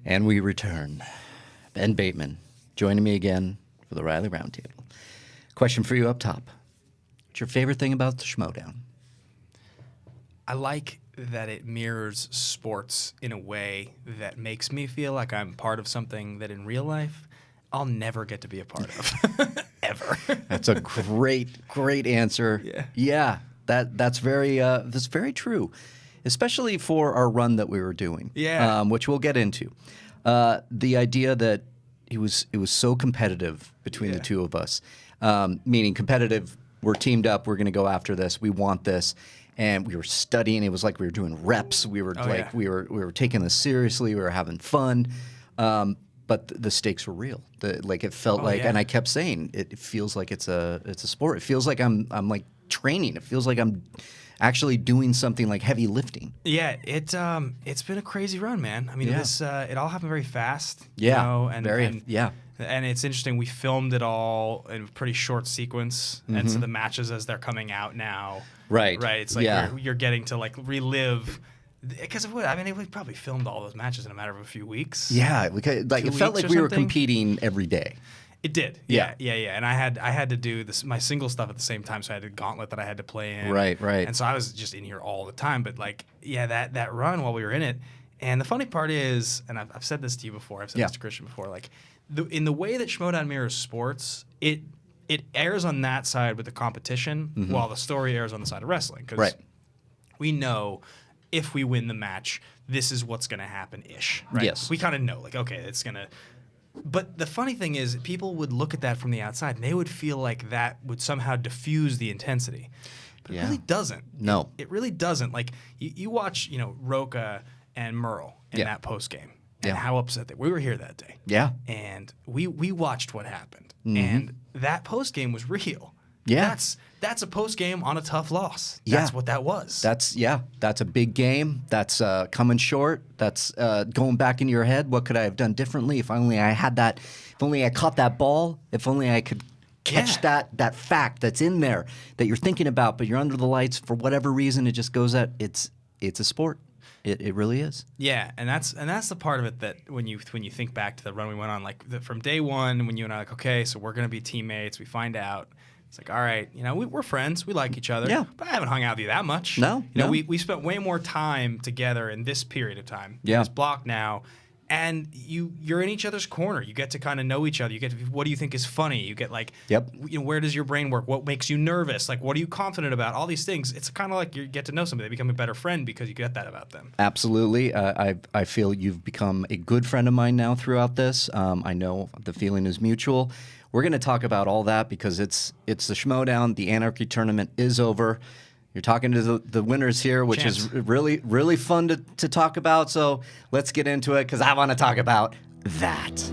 And we return. Ben Bateman joining me again for the Reilly Roundtable. Question for you up top. What's your favorite thing about the Schmoedown? I like that it mirrors sports in a way that makes me feel like I'm part of something that in real life I'll never get to be a part of. Ever. That's a great answer. Yeah, that's very true, especially for our run that we were doing. Yeah. Which we'll get into. The idea that it was so competitive between the two of us, meaning competitive. We're teamed up. We're going to go after this. We want this. And we were studying. It was like we were doing reps. We were we were taking this seriously. We were having fun. But the stakes were real. It felt and I kept saying, it feels like it's a sport. It feels like I'm like training. It feels like I'm actually doing something like heavy lifting. Yeah, it's been a crazy run, man. I mean, it all happened very fast. Yeah, you know, and And it's interesting. We filmed it all in a pretty short sequence, and so the matches as they're coming out now, right? It's like you're getting to like relive. Because we probably filmed all those matches in a matter of a few weeks. Yeah, it felt like we were competing every day. It did. Yeah. And I had to do my single stuff at the same time, so I had a gauntlet that I had to play in. Right. And so I was just in here all the time. But that run while we were in it. And the funny part is, and I've said this to you before, I've said this to Christian before, like in the way that Schmoedown mirrors sports, it airs on that side with the competition, while the story airs on the side of wrestling. Because we know if we win the match, this is what's going to happen-ish. Right? Yes. We kind of know, like, okay, it's going to... But the funny thing is, people would look at that from the outside, and they would feel like that would somehow diffuse the intensity. But it really doesn't. No. It really doesn't. Like, you watch, Roca and Merle in that postgame, and how upset they were. We were here that day. Yeah. And we watched what happened. And that postgame was real. Yeah. That's a post game on a tough loss. That's what that was. That's a big game. That's coming short. That's going back into your head. What could I have done differently? If only I had that. If only I caught that ball. If only I could catch that fact that's in there that you're thinking about, but you're under the lights for whatever reason. It just goes at it's a sport. It really is. Yeah, and that's the part of it that when you think back to the run we went on, like from day one, when you and I like, okay, so we're gonna be teammates. We find out. It's like, all right, we're friends. We like each other. Yeah. But I haven't hung out with you that much. No. We spent way more time together in this period of time. Yeah. This block now. And you're in each other's corner. You get to kind of know each other. You get to, what do you think is funny? You get like, where does your brain work? What makes you nervous? Like, what are you confident about? All these things. It's kind of like you get to know somebody. They become a better friend because you get that about them. Absolutely. I feel you've become a good friend of mine now throughout this. I know the feeling is mutual. We're going to talk about all that because it's the Schmoedown. The Anarchy Tournament is over. You're talking to the winners here, which is really, really fun to talk about. So let's get into it because I want to talk about that.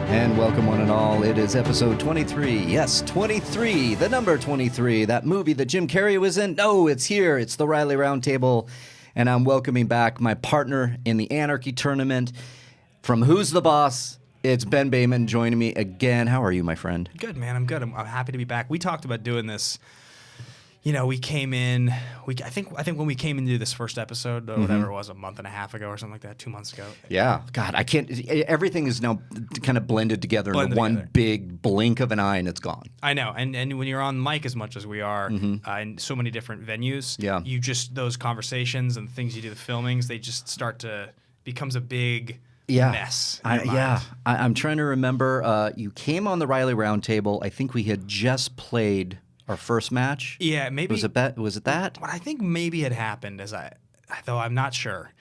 And welcome one and all. It is episode 23. Yes, 23. The number 23. That movie that Jim Carrey was in. No, it's here. It's the Reilly Roundtable. And I'm welcoming back my partner in the Anarchy Tournament. From Who's the Boss? It's Ben Bateman joining me again. How are you, my friend? Good, man. I'm good. I'm happy to be back. We talked about doing this. We came in. I think when we came into this first episode, or whatever it was, a month and a half ago or something like that, 2 months ago. Yeah. God, I can't. Everything is now kind of blended together into one big blink of an eye, and it's gone. I know. And when you're on mic as much as we are in so many different venues, you just those conversations and things you do, the filmings, they just start to becomes a big mess. I'm trying to remember. You came on the Reilly Roundtable. I think we had just played our first match? Yeah, maybe. Was it that? I think maybe it happened, though I'm not sure.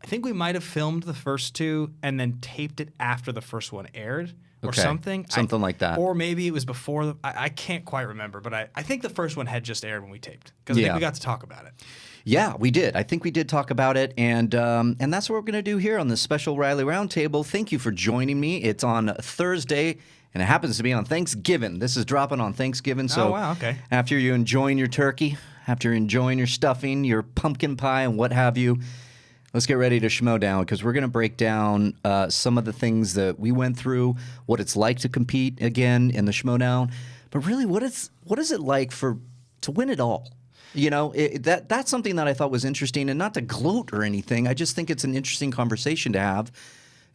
I think we might have filmed the first two and then taped it after the first one aired or something. Something like that. Or maybe it was before. I can't quite remember, but I think the first one had just aired when we taped because I think we got to talk about it. Yeah, we did. I think we did talk about it, and that's what we're going to do here on this special Reilly Roundtable. Thank you for joining me. It's on Thursday, and it happens to be on Thanksgiving. This is dropping on Thanksgiving, so after you're enjoying your turkey, after you're enjoying your stuffing, your pumpkin pie, and what have you, Let's get ready to Schmoedown because we're going to break down some of the things that we went through, what it's like to compete again in the Schmoedown, but really what is it like to win it all? You know, that's something that I thought was interesting, and not to gloat or anything. I just think it's an interesting conversation to have,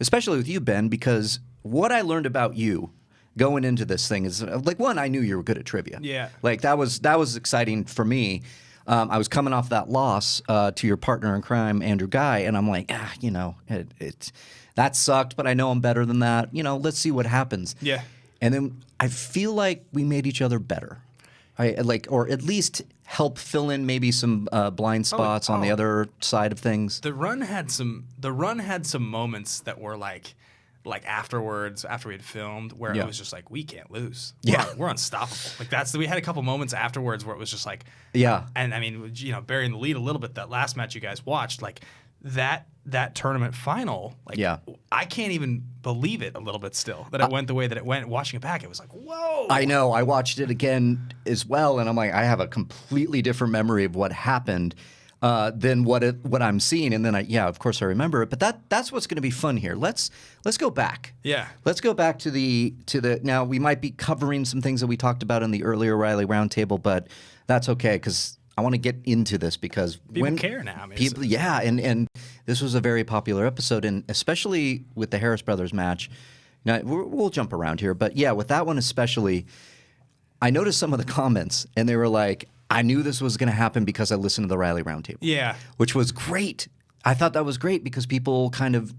especially with you, Ben, because what I learned about you going into this thing is like, one, I knew you were good at trivia. Yeah. Like that was exciting for me. I was coming off that loss to your partner in crime, Andrew Guy, and I'm like, you know, that sucked, but I know I'm better than that. You know, let's see what happens. Yeah. And then I feel like we made each other better. Or at least help fill in maybe some blind spots on the other side of things. The run had some moments that were like afterwards, after we had filmed, where it was just like, we can't lose. We're unstoppable. Like we had a couple moments afterwards where it was just like, and I mean, you know, burying the lead a little bit, that last match you guys watched, like that tournament final, like I can't even believe it a little bit still that it went the way that it went. Watching it back, it was like, whoa. I know. I watched it again as well, and I'm like, I have a completely different memory of what happened than what I'm seeing, and then of course I remember it. But that's what's going to be fun here. Let's go back. Yeah. Let's go back to the now we might be covering some things that we talked about in the earlier Reilly Roundtable, but that's okay because I want to get into this because people care now. I mean, people, and this was a very popular episode, and especially with the Harris brothers match. Now we'll jump around here, but with that one especially, I noticed some of the comments, and they were like, I knew this was going to happen because I listened to the Reilly Roundtable. Yeah. Which was great. I thought that was great because people kind of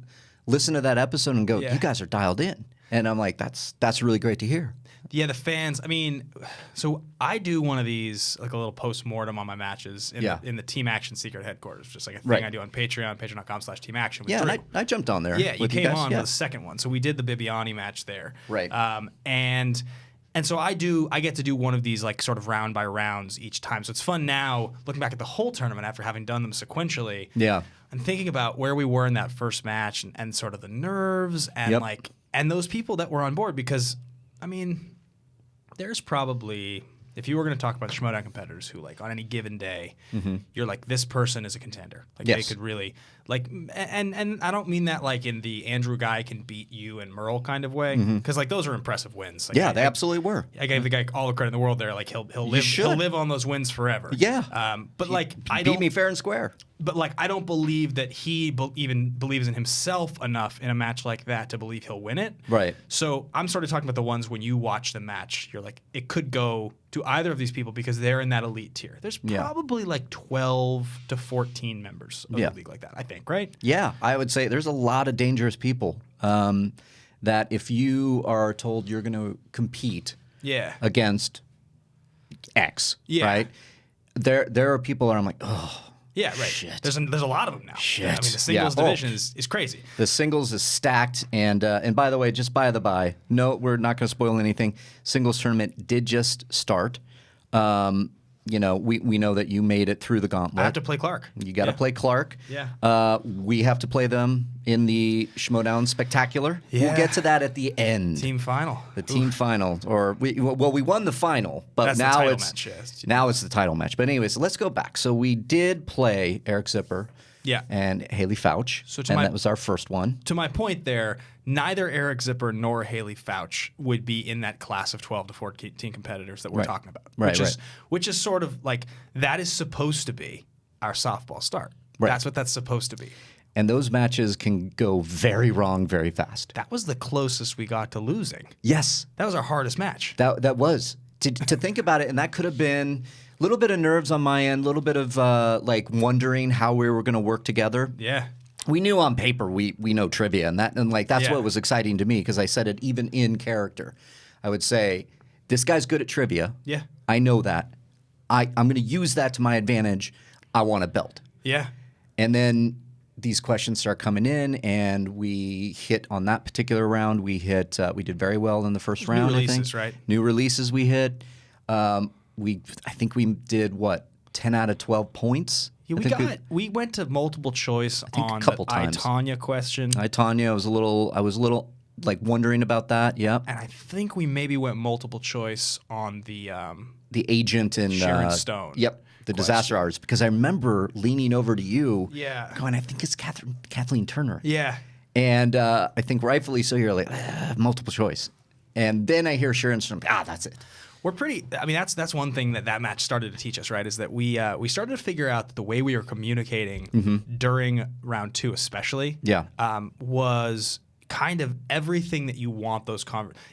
listen to that episode and go, you guys are dialed in. And I'm like, that's really great to hear. Yeah, the fans. I mean, so I do one of these, like a little post-mortem on my matches in the Team Action Secret Headquarters, just like a thing I do on Patreon, patreon.com/Team Action. Yeah, and I jumped on there. Yeah, you came on for the second one. So we did the Bibiani match there. Right. And so I get to do one of these like sort of round by rounds each time. So it's fun now looking back at the whole tournament after having done them sequentially. Yeah. And thinking about where we were in that first match and sort of the nerves and and those people that were on board, because I mean, there's probably, if you were going to talk about Schmoedown competitors who, like, on any given day, you're like, this person is a contender. Like, they could really, like, and I don't mean that, like, in the Andrew Guy can beat you and Merle kind of way, because, like, those are impressive wins. Like, they absolutely were. I gave the guy all the credit in the world there. Like, he'll live on those wins forever. Yeah. But, like, I don't... Beat me fair and square. But, like, I don't believe that he even believes in himself enough in a match like that to believe he'll win it. Right. So I'm sort of talking about the ones when you watch the match, you're like, it could go to either of these people because they're in that elite tier. There's probably like 12 to 14 members of the league like that, I think, right? Yeah, I would say there's a lot of dangerous people that if you are told you're going to compete against X, right? There are people that I'm like, oh, yeah, right. Shit. There's a lot of them now. Shit. I mean, the singles division is crazy. The singles is stacked, and by the way, just by the by, no, we're not going to spoil anything. Singles tournament did just start. You know, we know that you made it through the gauntlet. I have to play Clark. You got to play Clark. Yeah. We have to play them in the Schmoedown Spectacular. Yeah. We'll get to that at the end. Team final. The team final, or we won the final, but now it's the title match. But anyways, let's go back. So we did play Eric Zipper. Yeah. And Haley Fouch. So that was our first one. To my point there, neither Eric Zipper nor Haley Fouch would be in that class of 12 to 14 competitors that we're talking about. Which is sort of like, that is supposed to be our softball start. Right. That's what that's supposed to be. And those matches can go very wrong very fast. That was the closest we got to losing. Yes. That was our hardest match. That was. To think about it, and that could have been a little bit of nerves on my end, a little bit of like wondering how we were going to work together. Yeah. We knew on paper we know trivia, and that's what was exciting to me, because I said it even in character. I would say, this guy's good at trivia. Yeah. I know that. I'm going to use that to my advantage. I want a belt. Yeah. And then these questions start coming in, and we hit on that particular round. We did very well in the first round. New releases, right? New releases we hit. I think we did 10 out of 12 points. Yeah, we went to multiple choice on a couple times. I, Tanya question. I, Tanya, I was a little like wondering about that. Yep. And I think we maybe went multiple choice on the agent and Sharon Stone. Yep. The disaster artist, because I remember leaning over to you, going, I think it's Kathleen Turner. Yeah. And I think rightfully so, you're like, multiple choice. And then I hear Sharon Stone, that's it. We're pretty. I mean, that's one thing that match started to teach us, right? Is that we started to figure out that the way we were communicating during round 2, especially, was kind of everything that you want those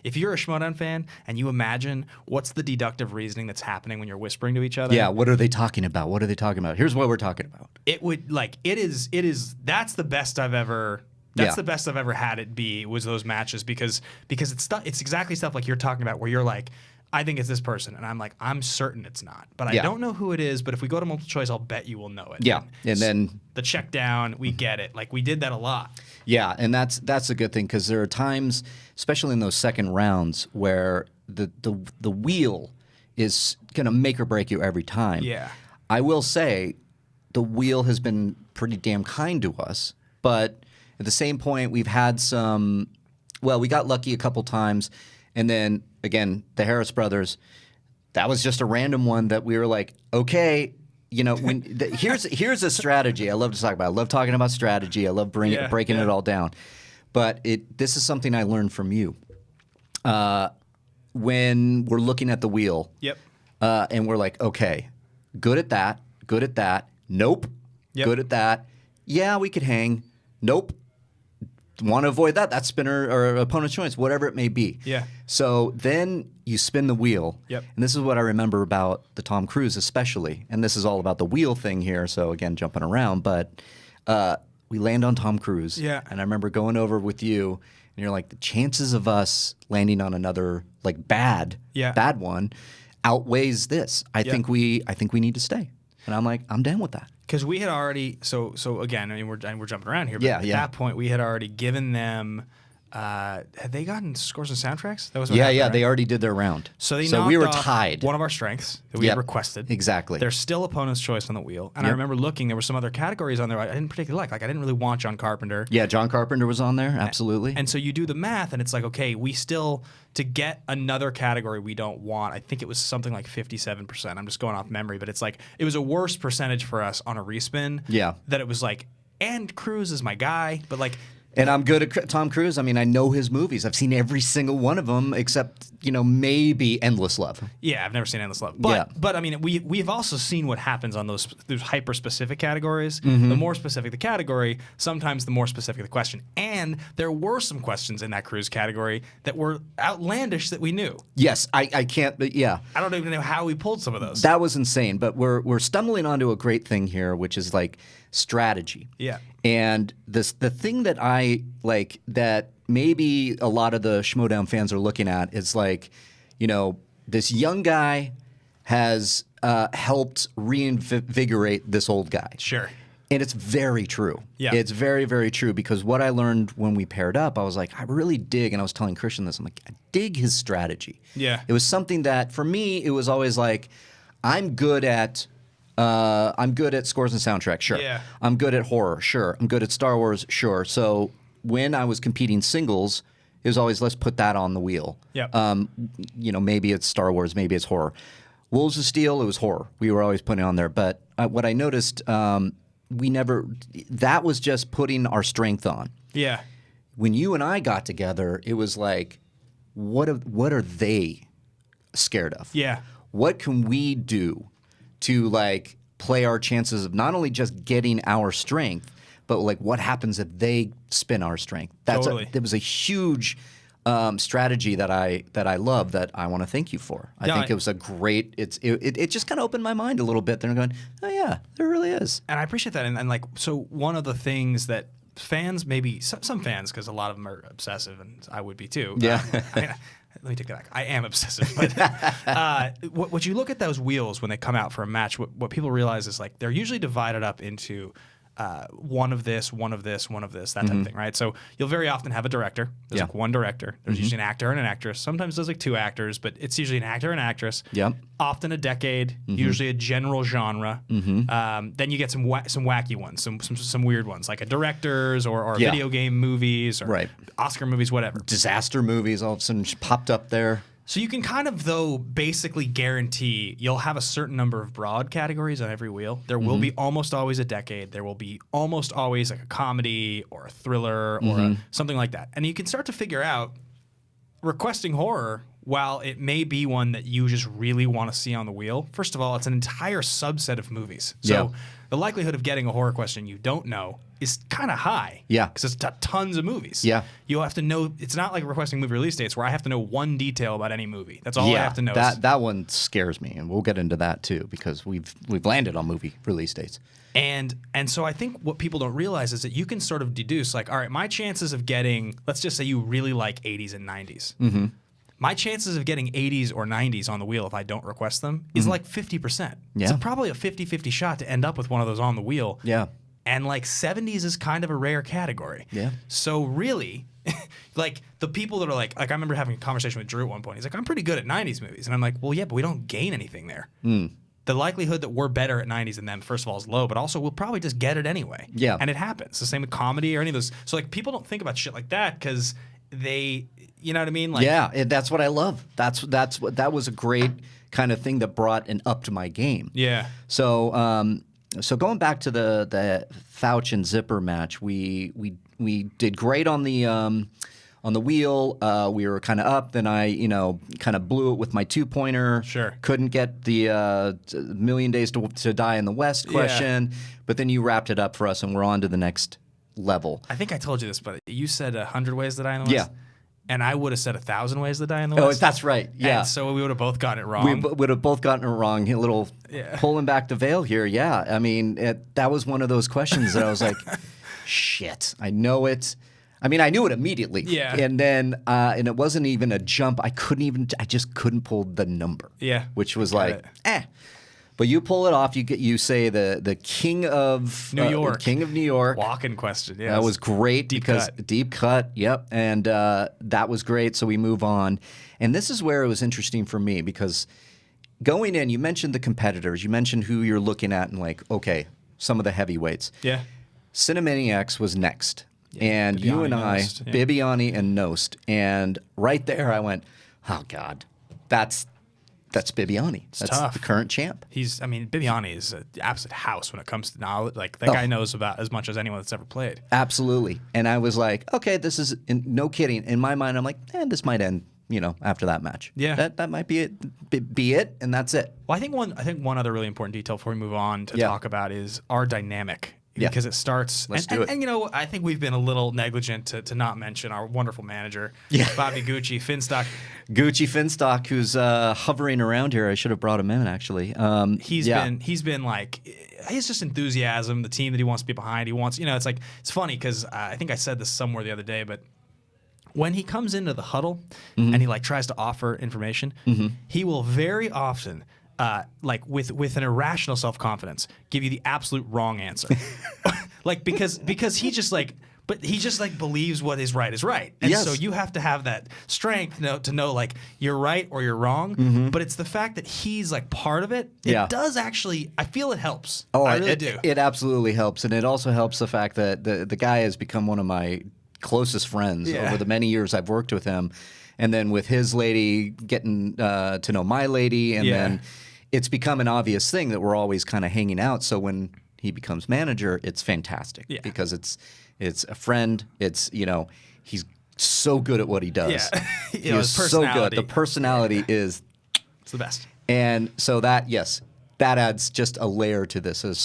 If you're a Schmoedown fan and you imagine what's the deductive reasoning that's happening when you're whispering to each other. Yeah, what are they talking about? What are they talking about? Here's what we're talking about. It would that's the best I've ever the best I've ever had it be was those matches because it's exactly stuff like you're talking about where you're like, I think it's this person, and I'm like, I'm certain it's not, but I don't know who it is. But if we go to multiple choice, I'll bet you will know it. Yeah, and then the check down, we get it. Like we did that a lot. Yeah, and that's a good thing because there are times, especially in those second rounds, where the wheel is gonna make or break you every time. Yeah, I will say, the wheel has been pretty damn kind to us, but at the same point, we've had some. Well, we got lucky a couple times, and then. Again, the Harris brothers, that was just a random one that we were like, okay, here's a strategy I love to talk about. I love talking about strategy. I love breaking it all down. But this is something I learned from you. When we're looking at the wheel, and we're like, okay, good at that, nope, good at that, yeah, we could hang, nope. Want to avoid that? That's spinner or opponent's choice, whatever it may be. Yeah. So then you spin the wheel. Yep. And this is what I remember about the Tom Cruise especially. And this is all about the wheel thing here. So again, jumping around. But we land on Tom Cruise. Yeah. And I remember going over with you, and you're like, the chances of us landing on another like bad one outweighs this. I think we need to stay. And I'm like, I'm down with that. Because we had already so again, I mean we're jumping around here, but at that point we had already given them. Had they gotten scores and soundtracks? That was what happened, right? They already did their round. So we were off tied. One of our strengths that we had requested. Exactly. There's still opponent's choice on the wheel, and I remember looking. There were some other categories on there I didn't particularly like. Like I didn't really want John Carpenter. Yeah, John Carpenter was on there. Absolutely. And so you do the math, and it's like, okay, we still to get another category we don't want. I think it was something like 57%. I'm just going off memory, but it's like it was a worse percentage for us on a respin. Yeah. That it was like, and Cruise is my guy, but like. And I'm good at Tom Cruise. I mean, I know his movies. I've seen every single one of them except, maybe Endless Love. Yeah, I've never seen Endless Love. But I mean, we've also seen what happens on those hyper-specific categories. The more specific the category, sometimes the more specific the question. And there were some questions in that Cruise category that were outlandish that we knew. Yes, I can't, but yeah. I don't even know how we pulled some of those. That was insane. But we're stumbling onto a great thing here, which is like strategy. Yeah. And the thing that I like that maybe a lot of the Schmoedown fans are looking at is like, this young guy has helped reinvigorate this old guy. Sure. And it's very true. Yeah. It's very, very true because what I learned when we paired up, I was like, I really dig, and I was telling Christian this, I'm like, I dig his strategy. Yeah. It was something that, for me, it was always like, I'm good at scores and soundtracks, sure. Yeah. I'm good at horror, sure. I'm good at Star Wars, sure. So when I was competing singles, it was always, let's put that on the wheel. Yeah. Maybe it's Star Wars, maybe it's horror. Wolves of Steel, it was horror. We were always putting it on there. But what I noticed, that was just putting our strength on. Yeah. When you and I got together, it was like, what are they scared of? Yeah. What can we do to like play our chances of not only just getting our strength, but like what happens if they spin our strength? It was a huge strategy that I love that I want to thank you for. I think it was a great. It just kind of opened my mind a little bit. Then I'm going, oh yeah, there really is. And I appreciate that. And like, so one of the things that fans, maybe some fans, because a lot of them are obsessive, and I would be too. Yeah. Let me take that back. I am obsessive. But what you look at those wheels when they come out for a match, what people realize is like they're usually divided up into one of this, one of this, one of this, that type of thing, right? So you'll very often have a director. There's like one director. There's usually an actor and an actress. Sometimes there's like two actors, but it's usually an actor and actress. Yep. Often a decade, usually a general genre. Then you get some wacky ones, some weird ones, like a directors or video game movies or Oscar movies, whatever. Disaster movies all of a sudden popped up there. So you can kind of, though, basically guarantee you'll have a certain number of broad categories on every wheel. There will be almost always a decade. There will be almost always like a comedy or a thriller or something like that. And you can start to figure out requesting horror, while it may be one that you just really want to see on the wheel. First of all, it's an entire subset of movies. So the likelihood of getting a horror question you don't know is kind of high. Yeah. Because it's tons of movies. Yeah. You'll have to know. It's not like requesting movie release dates where I have to know one detail about any movie. That's all I have to know. That one scares me, and we'll get into that too, because we've landed on movie release dates. And so I think what people don't realize is that you can sort of deduce, like, all right, my chances of getting, let's just say you really like 80s and 90s. My chances of getting 80s or 90s on the wheel if I don't request them is like 50%. Yeah. It's probably a 50-50 shot to end up with one of those on the wheel. Yeah. And like 70s is kind of a rare category. Yeah. So really, like the people that are like I remember having a conversation with Drew at one point. He's like, I'm pretty good at 90s movies. And I'm like, well, yeah, but we don't gain anything there. The likelihood that we're better at 90s than them, first of all, is low, but also we'll probably just get it anyway. Yeah. And it happens. The same with comedy or any of those. So like people don't think about shit like that because they, you know what I mean? Like, yeah, that's what I love. That was a great kind of thing that brought an up to my game. Yeah. So so going back to the Fouch and Zipper match, we did great on the wheel. We were kind of up. Then I, kind of blew it with my 2-pointer. Sure. Couldn't get the Million Days to Die in the West question. But then you wrapped it up for us, and we're on to the next level. I think I told you this, but you said 100 ways to die in the West. Yeah. And I would have said 1,000 ways to die in the West. Oh, that's right. Yeah. And so we would have both gotten it wrong. We would have both gotten it wrong. A little pulling back the veil here. Yeah. I mean, that was one of those questions that I was like, shit, I know it. I mean, I knew it immediately. Yeah. And then, and it wasn't even a jump. I just couldn't pull the number. Yeah. Which was like, But you pull it off. You say the king of New York. King of New York. Walk-in question. Yeah. That was great deep cut. Yep. And that was great. So we move on. And this is where it was interesting for me because going in, you mentioned the competitors. You mentioned who you're looking at and like, okay, some of the heavyweights. Yeah. Cinemaniacs was next. Yeah, and Bibiani, you and I, Bibiani and Nost. And right there I went, oh, God, that's Bibiani. That's tough. The current champ. Bibiani is an absolute house when it comes to knowledge. Like, that guy knows about as much as anyone that's ever played. Absolutely. And I was like, okay, this is, no kidding. In my mind, I'm like, this might end, after that match. Yeah. That might be it, and that's it. Well, I think one other really important detail before we move on to talk about is our dynamic. Yeah. Because it starts, and I think we've been a little negligent to not mention our wonderful manager, Bobby Gucci Finstock. Gucci Finstock, who's hovering around here. I should have brought him in, actually. He's been like, his just enthusiasm, the team that he wants to be behind. He wants, it's funny because I think I said this somewhere the other day, but when he comes into the huddle and he tries to offer information, he will very often. With an irrational self-confidence, give you the absolute wrong answer, because he just believes what is right, and so you have to have that strength to know you're right or you're wrong. But it's the fact that he's part of it. It does actually. I feel it helps. Oh, I really do. It absolutely helps, and it also helps the fact that the guy has become one of my closest friends over the many years I've worked with him, and then with his lady getting to know my lady, and then. It's become an obvious thing that we're always kind of hanging out. So when he becomes manager, it's fantastic because it's a friend. It's he's so good at what he does. Yeah, he's so good. The personality is it's the best. And so that adds just a layer to this. It's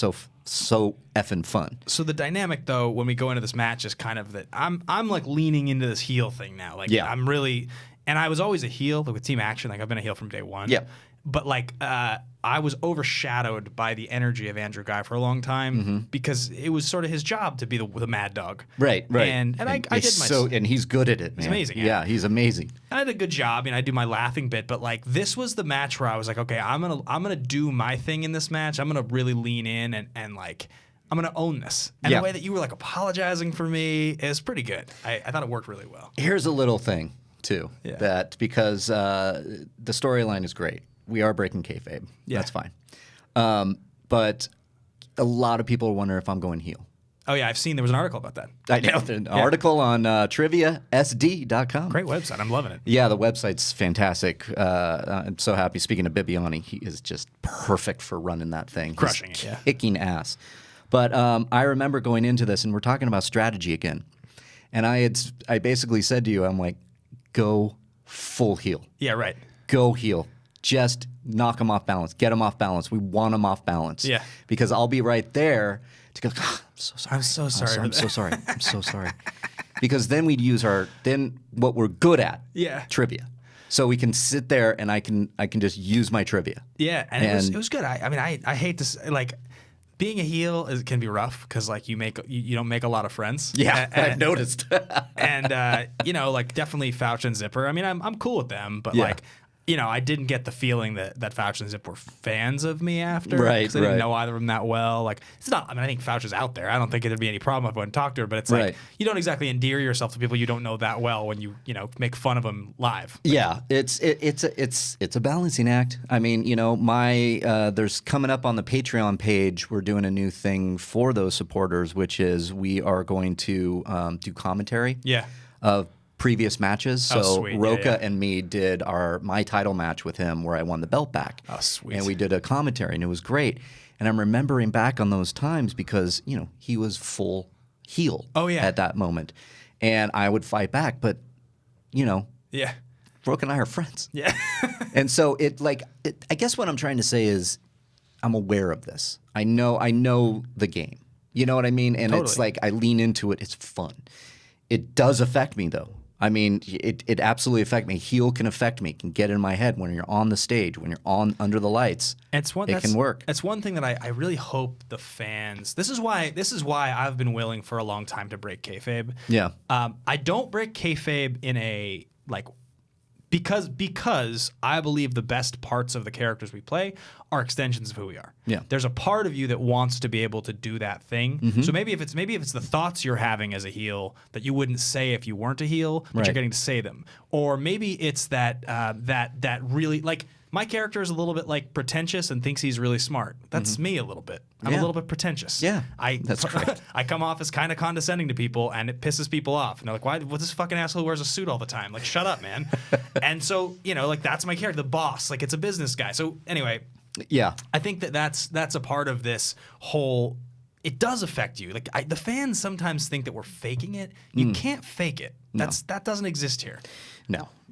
so effing fun. So the dynamic though, when we go into this match, is kind of that I'm leaning into this heel thing now. I'm really, and I was always a heel with Team Action. I've been a heel from day one. Yeah. But I was overshadowed by the energy of Andrew Guy for a long time because it was sort of his job to be the mad dog. Right. And I did my and he's good at it. Man. He's amazing. Yeah, he's amazing. I did a good job, and I do my laughing bit. But this was the match where I was like, okay, I'm gonna do my thing in this match. I'm gonna really lean in and I'm gonna own this. And Yeah. the way that you were like apologizing for me is pretty good. I thought it worked really well. Here's a little thing too, Yeah. that because the storyline is great, we are breaking kayfabe. Yeah. That's fine. But a lot of people wonder if I'm going heel. Oh yeah, I've seen there was an article about that. I know an article on triviasd.com. Great website. I'm loving it. Yeah, the website's fantastic. I'm so happy. Speaking of Bibiani, he is just perfect for running that thing. Crushing He's it, yeah. kicking ass. But I remember going into this, and we're talking about strategy again. And I basically said to you, I'm like, go full heel. Yeah, right. Go heel. Just knock them off balance. Get them off balance. We want them off balance. Yeah. Because I'll be right there to go, "Ah, I'm so sorry. I'm so sorry. I'm so sorry. I'm so sorry. Because then we'd use what we're good at. Yeah. Trivia. So we can sit there and I can just use my trivia. Yeah, and it was good. I mean, I hate to say, like, being a heel can be rough because like you don't make a lot of friends. Yeah, I've noticed. And you know, like definitely Fouch and Zipper. I mean, I'm cool with them, but Yeah. like, you know, I didn't get the feeling that Fouch and Zip were fans of me after. Right, 'cause I didn't right. know either of them that well. Like, it's not. I mean, I think Fouch is out there. I don't think there'd be any problem if I went and talked to her. But it's Right. like you don't exactly endear yourself to people you don't know that well when you make fun of them live. Yeah, it's a balancing act. I mean, you know, there's coming up on the Patreon page. We're doing a new thing for those supporters, which is we are going to do commentary Yeah. of previous matches. Oh, So sweet. Yeah, Roca yeah. and me did my title match with him where I won the belt back. Oh, sweet. And we did a commentary, and it was great. And I'm remembering back on those times because he was full heel. Oh, yeah. At that moment, and I would fight back, but Yeah. Roca and I are friends. Yeah. And so I guess what I'm trying to say is I'm aware of this. I know the game. You know what I mean? And it's Totally. like I lean into it. It's fun. It does affect me though. I mean, it absolutely affects me. Heel can affect me, can get in my head when you're on the stage, when you're under the lights. It can work. It's one thing that I really hope the fans. This is why I've been willing for a long time to break kayfabe. Yeah. I don't break kayfabe in a because I believe the best parts of the characters we play are extensions of who we are. Yeah. There's a part of you that wants to be able to do that thing. Mm-hmm. So maybe if it's the thoughts you're having as a heel that you wouldn't say if you weren't a heel, but Right. you're getting to say them. Or maybe it's that really like my character is a little bit like pretentious and thinks he's really smart. That's me a little bit. I'm Yeah. a little bit pretentious. Yeah, that's great. I come off as kind of condescending to people, and it pisses people off. And they're like, "What's this fucking asshole who wears a suit all the time? Like, shut up, man." And so, like that's my character, the boss. Like, it's a business guy. So anyway, Yeah. I think that's a part of this whole. It does affect you. Like the fans sometimes think that we're faking it. You can't fake it. That doesn't exist here.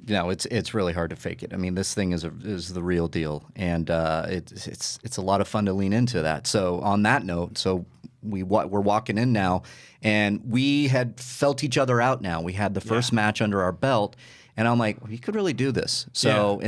No, it's really hard to fake it. I mean, this thing is the real deal, and it's a lot of fun to lean into that. So on that note, we're walking in now, and we had felt each other out. Now we had the first match under our belt, and I'm like, we could really do this. So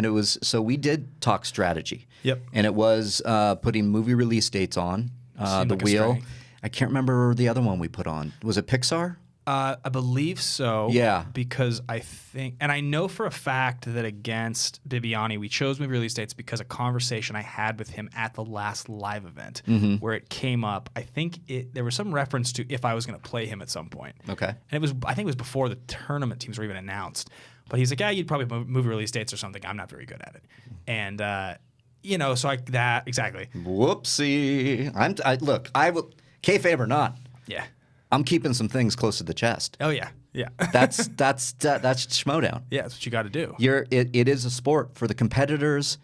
we did talk strategy. Yep. And it was putting movie release dates on Seemed the like a wheel. strength. I can't remember the other one we put on. Was it Pixar? I believe so. Yeah. Because I think, and I know for a fact that against Bibiani, we chose movie release dates because a conversation I had with him at the last live event where it came up. I think there was some reference to if I was going to play him at some point. Okay. And I think it was before the tournament teams were even announced. But he's like, yeah, you'd probably movie release dates or something. I'm not very good at it. And, exactly. Whoopsie. Look, I will, kayfabe or not, Yeah. I'm keeping some things close to the chest. Oh, yeah. Yeah. That's Schmoedown. Yeah, that's what you got to do. It is a sport for the competitors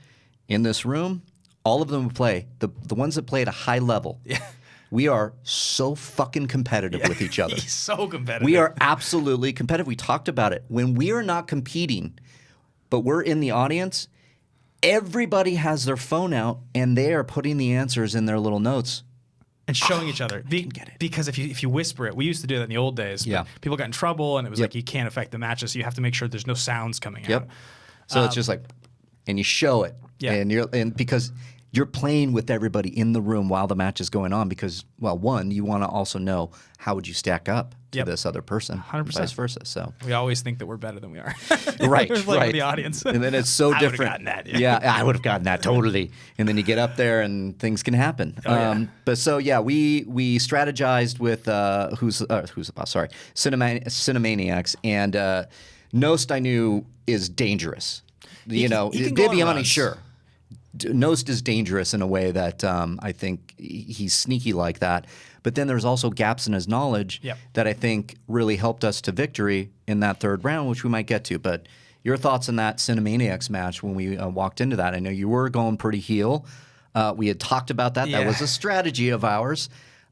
in this room. All of them play. The ones that play at a high level. Yeah. We are so fucking competitive with each other. He's so competitive. We are absolutely competitive. We talked about it. When we are not competing, but we're in the audience, everybody has their phone out and they are putting the answers in their little notes. And showing each other. get it. Because if you whisper it, we used to do that in the old days. But Yeah. people got in trouble, and it was Yep. like you can't affect the matches, so you have to make sure there's no sounds coming out. So it's just like, and you show it. Yeah. And because you're playing with everybody in the room while the match is going on because, well, one, you want to also know how would you stack up to this other person, 100%. vice versa. So we always think that we're better than we are. right, We're playing with the audience. And then it's so different. I would have gotten that. Yeah, I would have gotten that totally. And then you get up there and things can happen. But so yeah, we strategized with who's the boss? Sorry, Cinemaniacs, and Nost I knew is dangerous. He can go on Bibiani, runs. sure. Nost is dangerous in a way that I think he's sneaky like that. But then there's also gaps in his knowledge that I think really helped us to victory in that third round, which we might get to. But your thoughts on that Cinemaniacs match when we walked into that? I know you were going pretty heel. We had talked about that. That was a strategy of ours.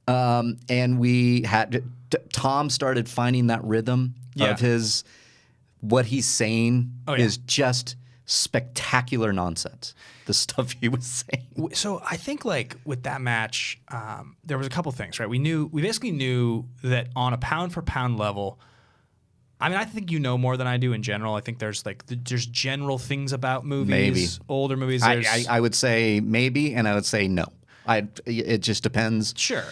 And we had Tom started finding that rhythm of his what he's saying is just spectacular nonsense. The stuff he was saying. So I think like with that match, there was a couple things, right? We basically knew that on a pound for pound level. I mean, I think you know more than I do in general. I think there's there's general things about movies, maybe older movies. I would say maybe, and I would say no. It just depends. Sure.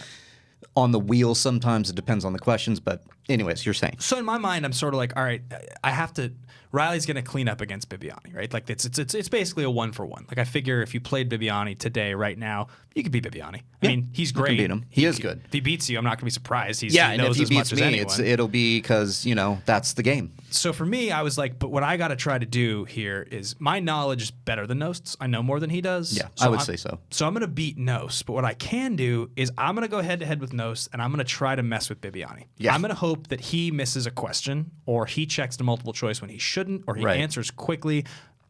On the wheel, sometimes it depends on the questions. But anyways, you're saying. So in my mind, I'm sort of like, all right, I have to. Riley's going to clean up against Bibiani, right? Like it's basically a 1-for-1. Like I figure if you played Bibiani today, right now, you could beat Bibiani. I mean, he's great. You can beat him. He is good. If he beats you, I'm not going to be surprised. He and knows if he as beats much me, as anyone. it'll be because that's the game. So for me, I was like, but what I got to try to do here is my knowledge is better than Nost's. I know more than he does. Yeah, I would say so. So I'm going to beat Nost. But what I can do is I'm going to go head to head with Nost, and I'm going to try to mess with Bibiani. Yeah. I'm going to hope that he misses a question, or he checks the multiple choice when he shouldn't, or he answers quickly.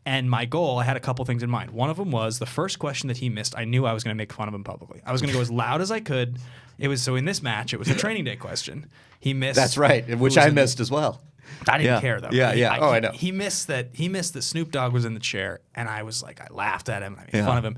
And my goal, I had a couple things in mind. One of them was the first question that he missed, I knew I was going to make fun of him publicly. I was going to go as loud as I could. So in this match, it was a training day question. He missed. That's right, which I missed as well. I didn't care though. I know. He missed that. He missed that Snoop Dogg was in the chair, and I was like, I laughed at him. I made fun of him.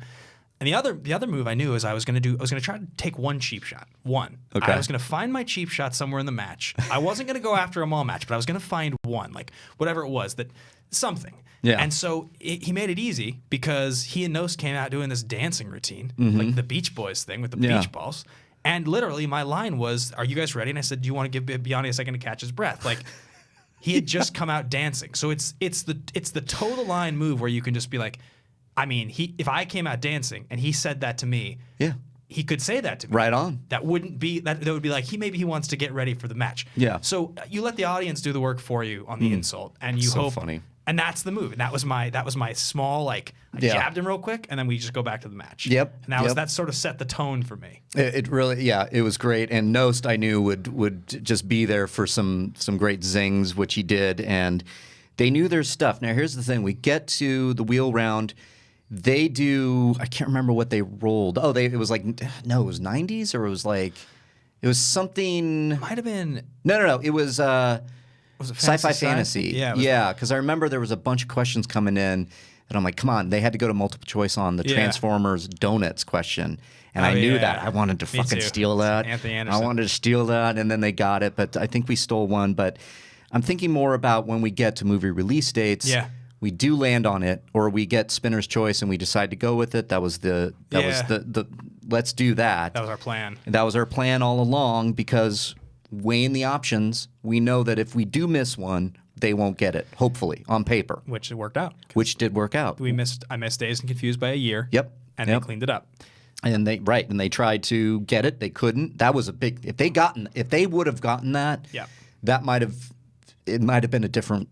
And the other move I knew is I was going to try to take one cheap shot. One. Okay. I was going to find my cheap shot somewhere in the match. I wasn't going to go after them all match, but I was going to find one, like whatever it was, that something. Yeah. And so he made it easy because he and Nost came out doing this dancing routine, like the Beach Boys thing with the beach balls. And literally my line was, "Are you guys ready?" And I said, "Do you want to give Bibiani a second to catch his breath?" Like he had just come out dancing. So it's the toe the line move where you can just be like, I mean, if I came out dancing and he said that to me, he could say that to me. Right on. That wouldn't be that would be like maybe he wants to get ready for the match. Yeah. So you let the audience do the work for you on the insult, and you hope. Funny. And that's the move. And that was my small I jabbed him real quick, and then we just go back to the match. Yep. And that sort of set the tone for me. It really, it was great. And Nost, I knew would just be there for some great zings, which he did. And they knew their stuff. Now here's the thing: we get to the wheel round. They do. I can't remember what they rolled. Oh, it was like no, it was 90s or it was something. Might have been. No. It was. Was it Sci-fi fantasy? Yeah. Because I remember there was a bunch of questions coming in, and I'm like, come on, they had to go to multiple choice on the Transformers donuts question, and I knew that. I wanted to fucking steal that. Anthony Anderson. I wanted to steal that, and then they got it, but I think we stole one. But I'm thinking more about when we get to movie release dates. Yeah. We do land on it, or we get Spinner's Choice and we decide to go with it. That was the let's do that. That was our plan. And that was our plan all along because weighing the options, we know that if we do miss one, they won't get it, hopefully, on paper. Which it worked out. Which did work out. I missed Dazed and Confused by a year. Yep. And they cleaned it up. And they tried to get it. They couldn't. That was a big. If they would have gotten that, that might have been a different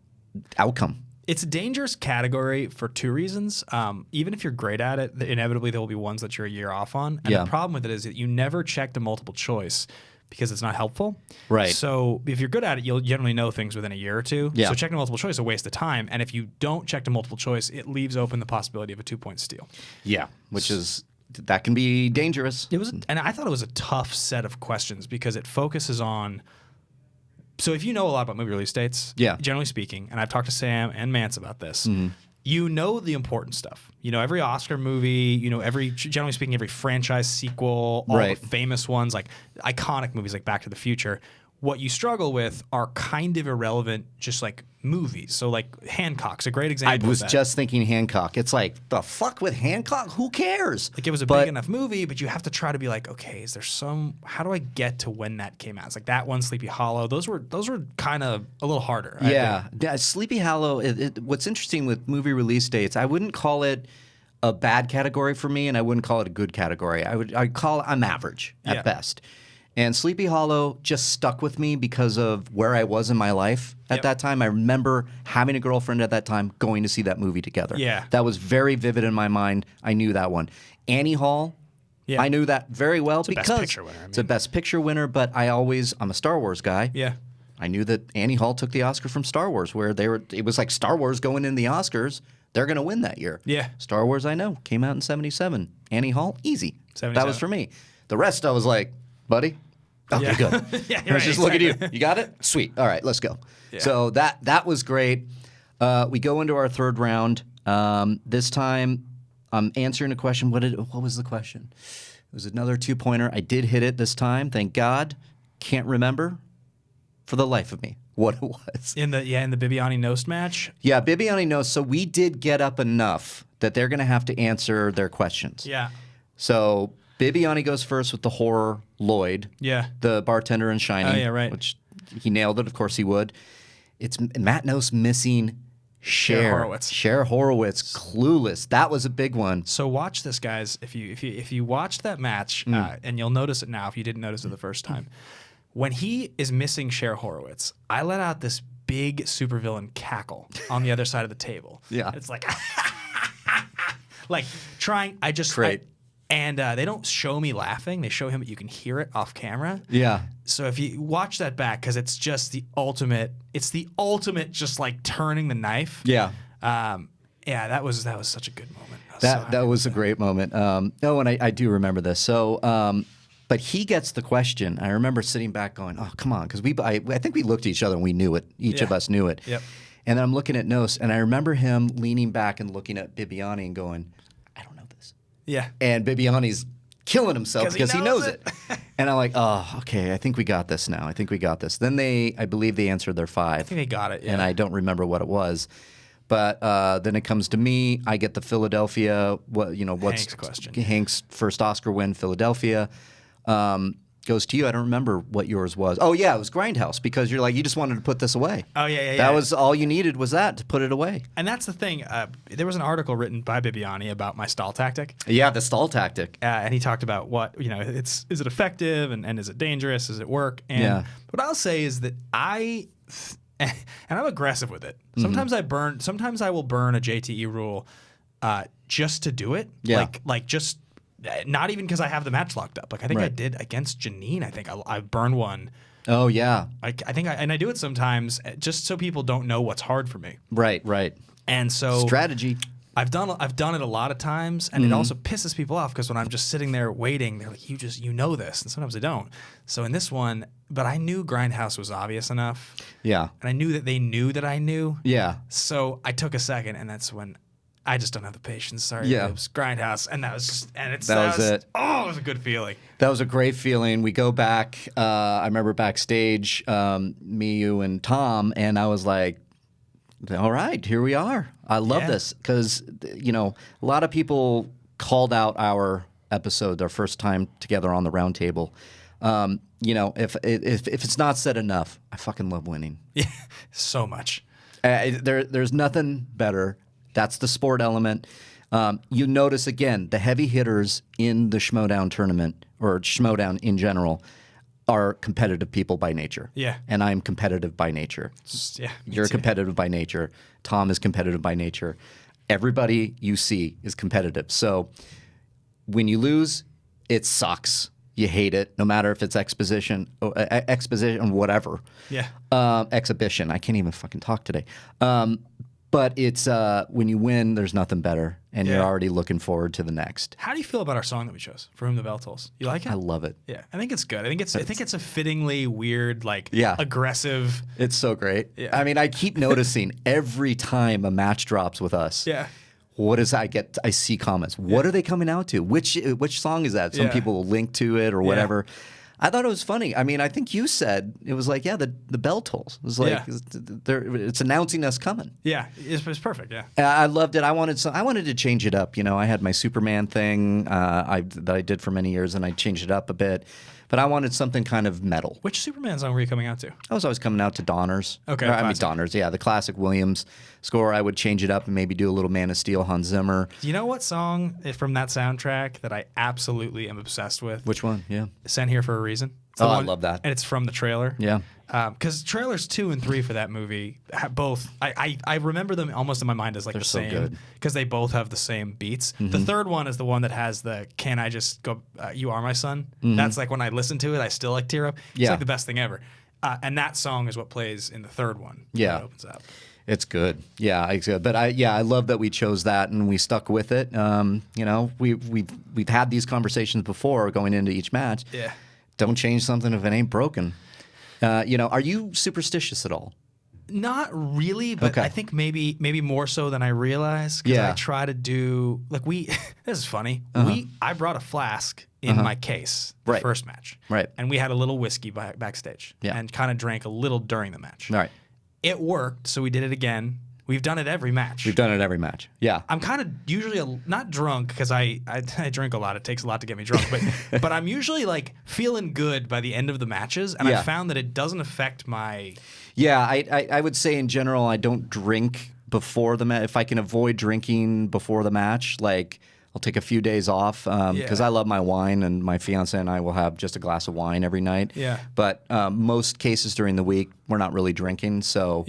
outcome. It's a dangerous category for two reasons. Even if you're great at it, inevitably there will be ones that you're a year off on. And the problem with it is that you never checked a multiple choice because it's not helpful. Right. So if you're good at it, you'll generally know things within a year or two. Yeah. So checking a multiple choice is a waste of time. And if you don't check a multiple choice, it leaves open the possibility of a 2-point steal. Yeah, that can be dangerous. And I thought it was a tough set of questions because it focuses on. So if you know a lot about movie release dates, generally speaking, and I've talked to Sam and Mance about this, you know the important stuff. You know every Oscar movie, generally speaking, every franchise sequel, all the famous ones, like iconic movies like Back to the Future. What you struggle with are kind of irrelevant, just like movies. So like Hancock's a great example. I was of that. just thinking Hancock. It's like, the fuck with Hancock? Who cares? Like it was a big enough movie, but you have to try to be like, okay, is there how do I get to when that came out? It's like that one, Sleepy Hollow. Those were kind of a little harder. Yeah. Sleepy Hollow, what's interesting with movie release dates, I wouldn't call it a bad category for me, and I wouldn't call it a good category. I'm average at best. And Sleepy Hollow just stuck with me because of where I was in my life at that time. I remember having a girlfriend at that time, going to see that movie together. Yeah. That was very vivid in my mind. I knew that one. Annie Hall, I knew that very well because Best Picture winner. it's a Best Picture winner, but I'm a Star Wars guy. Yeah. I knew that Annie Hall took the Oscar from Star Wars, where it was like Star Wars going in the Oscars. They're going to win that year. Yeah. Star Wars, I know, came out in 77. Annie Hall, easy. 77. That was for me. The rest, I was like, buddy, okay, good. Yeah, I was just looking at you. You got it? Sweet. All right, let's go. Yeah. So that was great. We go into our third round. This time, I'm answering a question. What was the question? It was another 2-pointer. I did hit it this time. Thank God. Can't remember for the life of me what it was. In the Bibiani Nost match. Yeah, Bibiani knows. So we did get up enough that they're going to have to answer their questions. Yeah. So Bibiani goes first with the horror Lloyd. Yeah. The bartender in Shining. Oh, yeah, right. Which he nailed it. Of course he would. It's Matt Nose missing Cher Horowitz. Cher Horowitz, Clueless. That was a big one. So watch this, guys. If you watched that match, and you'll notice it now if you didn't notice it the first time, when he is missing Cher Horowitz, I let out this big supervillain cackle on the other side of the table. Yeah. It's like, like trying. Great. And they don't show me laughing. They show him, but you can hear it off camera. Yeah. So if you watch that back, because it's just the ultimate. It's the ultimate, just like turning the knife. Yeah. Yeah, that was such a good moment. That was a great moment. And I do remember this. So, but he gets the question. I remember sitting back going, "Oh, come on," because I think we looked at each other and we knew it. Each of us knew it. Yep. And then I'm looking at Nos, and I remember him leaning back and looking at Bibiani and going, "I don't know this." Yeah. And Bibiani's killing himself because he knows it. And I'm like, "Oh, okay. I think we got this now. I think we got this." Then I believe they answered their 5. I think they got it. Yeah. And I don't remember what it was. But then it comes to me. I get the Philadelphia. What's Hank's question. Hank's first Oscar win? Philadelphia goes to you. I don't remember what yours was. Oh yeah, it was Grindhouse because you're like you just wanted to put this away. Oh yeah. That was all you needed was that to put it away. And that's the thing. There was an article written by Bibiani about my stall tactic. Yeah, the stall tactic. And he talked about is it effective and is it dangerous? Does it work? And what I'll say is that and I'm aggressive with it. Sometimes Sometimes I will burn a JTE rule just to do it. Yeah. Like just not even because I have the match locked up. Like I think I did against Janine. I think I burned one. Oh yeah. I think I do it sometimes just so people don't know what's hard for me. Right. And so Strategy. I've done it a lot of times, and it also pisses people off because when I'm just sitting there waiting, they're like, you know this, and sometimes I don't. So in this one, but I knew Grindhouse was obvious enough. Yeah. And I knew that they knew that I knew. Yeah. So I took a second, and that's when I just don't have the patience. Sorry, Yeah. it was Grindhouse, and that was it. Oh, it was a good feeling. That was a great feeling. We go back. I remember backstage, me, you, and Tom, and I was like, all right, here we are. I love this because, a lot of people called out our episode, our first time together on the roundtable. If it's not said enough, I fucking love winning. Yeah, so much. There's nothing better. That's the sport element. You notice, again, the heavy hitters in the Schmoedown tournament, or Schmoedown in general, are competitive people by nature. Yeah. And I'm competitive by nature. Yeah. You're competitive by nature. Tom is competitive by nature. Everybody you see is competitive. So when you lose, it sucks. You hate it, no matter if it's exposition, whatever. Yeah. Exhibition. I can't even fucking talk today. But it's when you win, there's nothing better, and you're already looking forward to the next. How do you feel about our song that we chose, "For Whom the Bell Tolls"? You like it? I love it. Yeah, I think it's good. I think it's a fittingly weird, aggressive. It's so great. Yeah. I mean, I keep noticing every time a match drops with us. Yeah. What is I see comments? What are they coming out to? Which song is that? Some people will link to it or whatever. I thought it was funny. I mean, I think you said it was like, the bell tolls. It was like it's announcing us coming. Yeah, it's perfect. Yeah, I loved it. I wanted to change it up. I had my Superman thing that I did for many years, and I changed it up a bit. But I wanted something kind of metal. Which Superman song were you coming out to? I was always coming out to Donner's. Okay, Donner's. Yeah, the classic Williams score. I would change it up and maybe do a little Man of Steel, Hans Zimmer. Do you know what song from that soundtrack that I absolutely am obsessed with? Which one? Yeah. Sent Here for a Reason. I love that. And it's from the trailer. Yeah. Because trailers 2 and 3 for that movie both, I remember them almost in my mind as like They're the so same. good. Because they both have the same beats. The third one is the one that has the "Can I just go? You are my son." That's like when I listen to it, I still like tear up. It's like the best thing ever. And that song is what plays in the third one. Yeah. It opens up. It's good. Yeah, it's good. But I love that we chose that and we stuck with it. We've had these conversations before going into each match. Yeah. Don't change something if it ain't broken. Are you superstitious at all? Not really, but I think maybe more so than I realize. Because I try to do this is funny. I brought a flask in my case the first match, right? And we had a little whiskey backstage, and kind of drank a little during the match. Right. It worked, so we did it again. We've done it every match. Yeah. I'm kind of usually not drunk because I drink a lot. It takes a lot to get me drunk, but I'm usually like feeling good by the end of the matches, and I found that it doesn't affect my. Yeah, I would say in general I don't drink before the match. If I can avoid drinking before the match, like I'll take a few days off because I love my wine, and my fiance and I will have just a glass of wine every night. Yeah. But most cases during the week we're not really drinking, so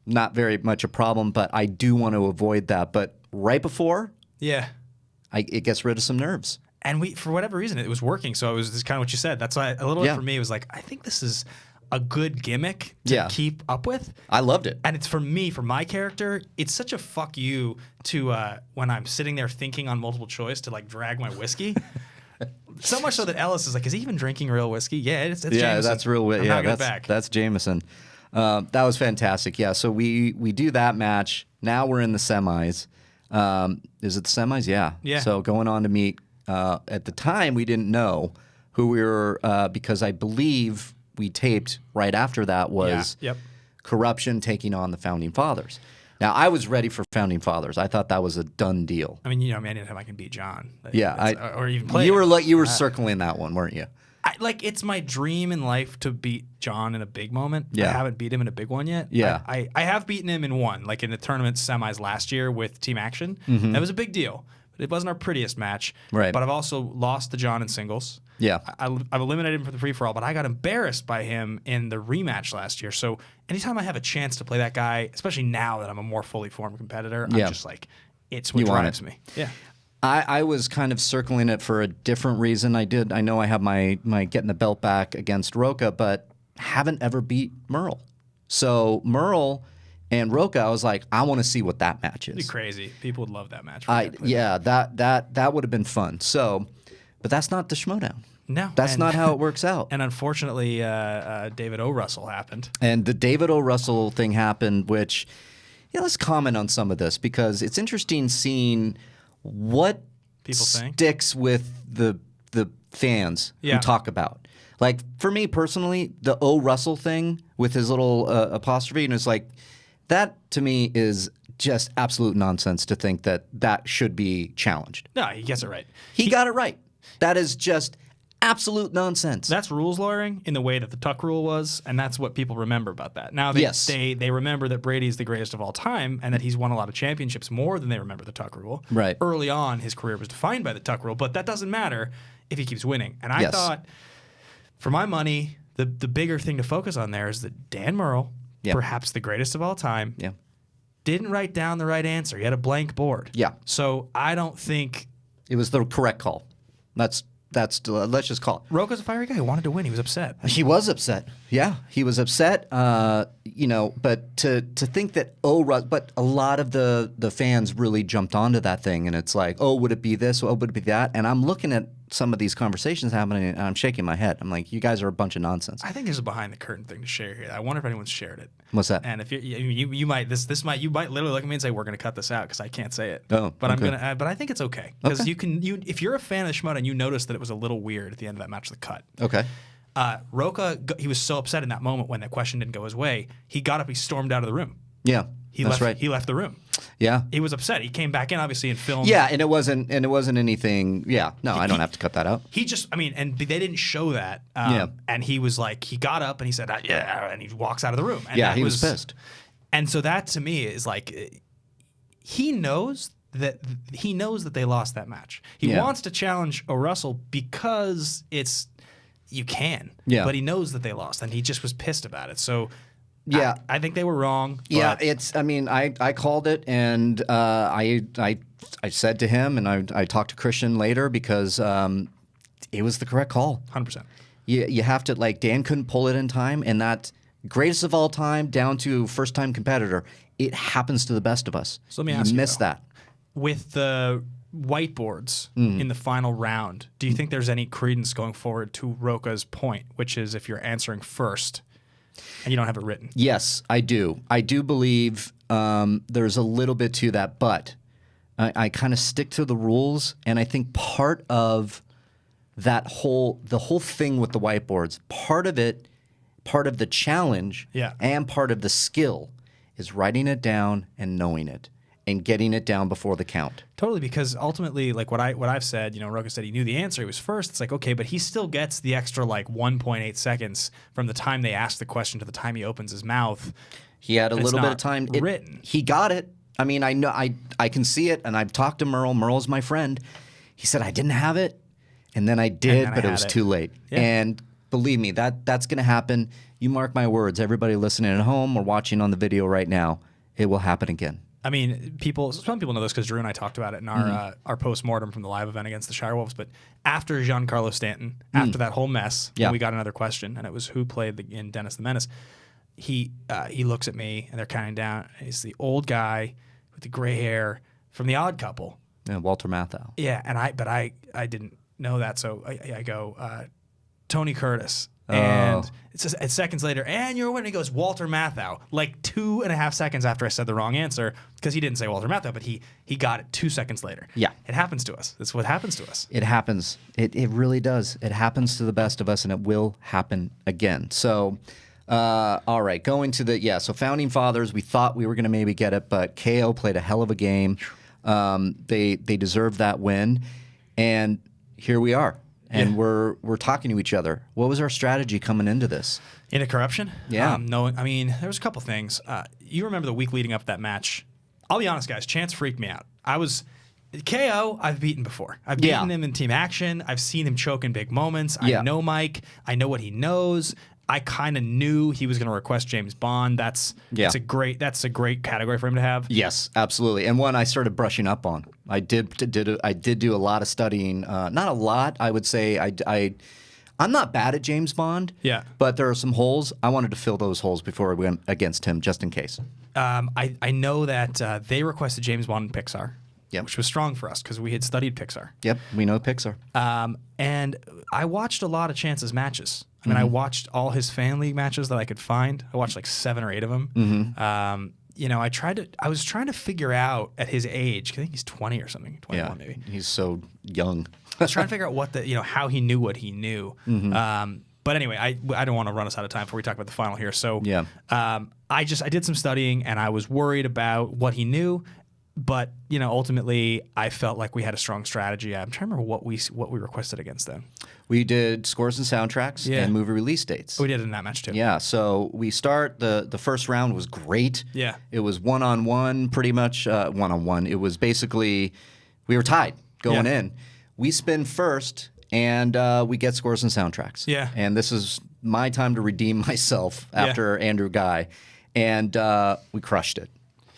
not very much a problem. But I do want to avoid that. But right before, it gets rid of some nerves. And for whatever reason, it was working. So it was kind of what you said. That's why a little bit for me, it was like, I think this is a good gimmick to keep up with. I loved it. And it's for my character, it's such a fuck you to when I'm sitting there thinking on multiple choice to like drag my whiskey. So much so that Ellis is like, is he even drinking real whiskey? Yeah, it's Jameson. That's real. That's Jameson. That was fantastic. Yeah, so we do that match. Now we're in the semis. Is it the semis? Yeah. So going on to meet. At the time, we didn't know who we were because I believe we taped right after that was Corruption taking on the Founding Fathers. Now, I was ready for Founding Fathers. I thought that was a done deal. I mean, anytime I can beat John. Or even play. You were circling that one, weren't you? It's my dream in life to beat John in a big moment. Yeah. I haven't beat him in a big one yet. Yeah. I have beaten him in one, like in the tournament semis last year with Team Action. That was a big deal. But it wasn't our prettiest match. Right. But I've also lost to John in singles. Yeah. I've eliminated him for the free-for-all, but I got embarrassed by him in the rematch last year. So anytime I have a chance to play that guy, especially now that I'm a more fully formed competitor, I'm just like, it's what drives me. Yeah. I was kind of circling it for a different reason. I know I have my getting the belt back against Roca, but haven't ever beat Merle. So Merle and Roca, I was like, I want to see what that match is. It'd be crazy. People would love that match. That would have been fun. So, but that's not the Schmoedown. No. That's not how it works out. And unfortunately, David O. Russell happened. And the David O. Russell thing happened, which, let's comment on some of this because it's interesting seeing what people sticks with the fans who talk about. Like, for me personally, the O. Russell thing with his little apostrophe, and it's like, that to me is just absolute nonsense to think that should be challenged. No, he gets it right. He got it right. That is just absolute nonsense. That's rules lawyering in the way that the Tuck rule was, and that's what people remember about that. Now they remember that Brady's the greatest of all time and that he's won a lot of championships more than they remember the Tuck rule. Right. Early on, his career was defined by the Tuck rule, but that doesn't matter if he keeps winning. And I thought, for my money, the bigger thing to focus on there is that Dan Murrell, perhaps the greatest of all time, didn't write down the right answer. He had a blank board. Yeah. So I don't think it was the correct call. Let's just call it. Roca's a fiery guy. He wanted to win. He was upset. He was upset. Yeah, he was upset. But to think that but a lot of the fans really jumped onto that thing, and it's like, would it be this? Would it be that? And I'm looking at some of these conversations happening, and I'm shaking my head. I'm like, you guys are a bunch of nonsense. I think there's a behind the curtain thing to share here. I wonder if anyone's shared it. What's that? And if you might literally look at me and say, we're going to cut this out because I can't say it. Oh, but okay. But I think it's okay because if you're a fan of the Schmoedown, you notice that it was a little weird at the end of that match, the cut. Okay. Roca, he was so upset in that moment when that question didn't go his way. He got up, he stormed out of the room. Yeah, that's right. He left the room. Yeah, he was upset. He came back in, obviously, and filmed. Yeah, and it wasn't anything. Yeah, no, I don't have to cut that out. He just, I mean, and they didn't show that. And he was like, he got up and he said, yeah, and he walks out of the room. And yeah, he was pissed. And so that to me is like, he knows that they lost that match. He wants to challenge O'Russell because you can. Yeah. But he knows that they lost, and he just was pissed about it. So. Yeah, I think they were wrong. Yeah, I mean, I called it, and I said to him, and I talked to Christian later because it was the correct call. 100%. You have to, like, Dan couldn't pull it in time, and that greatest of all time down to first time competitor. It happens to the best of us. So let me ask you, missed that with the whiteboards in the final round. Do you think there's any credence going forward to Roca's point, which is if you're answering first? And you don't have it written. Yes, I do. I do believe there's a little bit to that, but I kind of stick to the rules, and I think part of the whole thing with the whiteboards, part of the challenge, and part of the skill is writing it down and knowing it and getting it down before the count. Totally, because ultimately, like what I've said, Roca said he knew the answer. He was first. It's like, okay, but he still gets the extra like 1.8 seconds from the time they ask the question to the time he opens his mouth. He had a little bit of time. Written. He got it. I mean, I know I can see it, and I've talked to Merle. Merle's my friend. He said I didn't have it, and then I did, but it was too late. Yeah. And believe me, that's going to happen. You mark my words. Everybody listening at home or watching on the video right now, it will happen again. I mean, some people know this because Drew and I talked about it in our post-mortem from the live event against the Shire Wolves. But after Giancarlo Stanton, after that whole mess, when we got another question, and it was who played in Dennis the Menace, he looks at me, and they're counting down. And he's the old guy with the gray hair from The Odd Couple. Yeah, Walter Matthau. Yeah, and I didn't know that, so I go, Tony Curtis. And it's seconds later, and you're winning. He goes, Walter Matthau, like 2.5 seconds after I said the wrong answer, because he didn't say Walter Matthau, but he got it 2 seconds later. Yeah. It happens to us. That's what happens to us. It happens. It really does. It happens to the best of us, and it will happen again. So, all right, going to so Founding Fathers, we thought we were going to maybe get it, but KO played a hell of a game. They deserved that win, and here we are. And we're talking to each other. What was our strategy coming into this? Into corruption? Yeah. I mean, there was a couple things. You remember the week leading up to that match. I'll be honest, guys. Chance freaked me out. KO, I've beaten before. I've beaten him in team action. I've seen him choke in big moments. I know Mike. I know what he knows. I kind of knew he was going to request James Bond. That's a great category for him to have. Yes, absolutely. And one I started brushing up on. I did do a lot of studying. Not a lot, I would say. I'm not bad at James Bond. Yeah. But there are some holes. I wanted to fill those holes before we went against him, just in case. I know that they requested James Bond in Pixar. Yep. Which was strong for us because we had studied Pixar. Yep, we know Pixar. And I watched a lot of Chance's matches. I mean, I watched all his fan league matches that I could find. I watched like 7 or 8 of them. I was trying to figure out at his age, I think he's 20 or something, 21 maybe. He's so young. I was trying to figure out how he knew what he knew. But anyway, I don't want to run us out of time before we talk about the final here. So I did some studying, and I was worried about what he knew. But ultimately, I felt like we had a strong strategy. I'm trying to remember what we requested against them. We did scores and soundtracks and movie release dates. We did it in that match too. Yeah, so we start the first round was great. Yeah, it was 1-on-1, pretty much 1-on-1. It was basically we were tied going in. We spin first, and we get scores and soundtracks. Yeah, and this is my time to redeem myself after Andrew Guy, and we crushed it.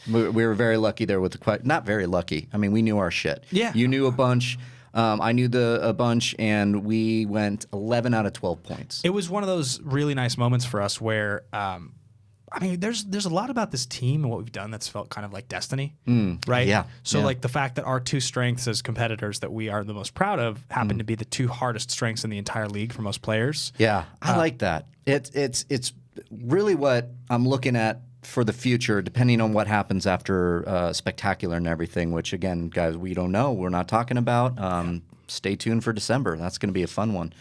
We were very lucky there with the question. Not very lucky. I mean, we knew our shit. Yeah. You knew a bunch. I knew a bunch, and we went 11 out of 12 points. It was one of those really nice moments for us where, there's a lot about this team and what we've done that's felt kind of like destiny, right? Yeah. So like the fact that our 2 strengths as competitors that we are the most proud of happen to be the 2 hardest strengths in the entire league for most players. Yeah, I like that. It's really what I'm looking at for the future, depending on what happens after Spectacular and everything, which, again, guys, we don't know. We're not talking about. Stay tuned for December. That's going to be a fun one.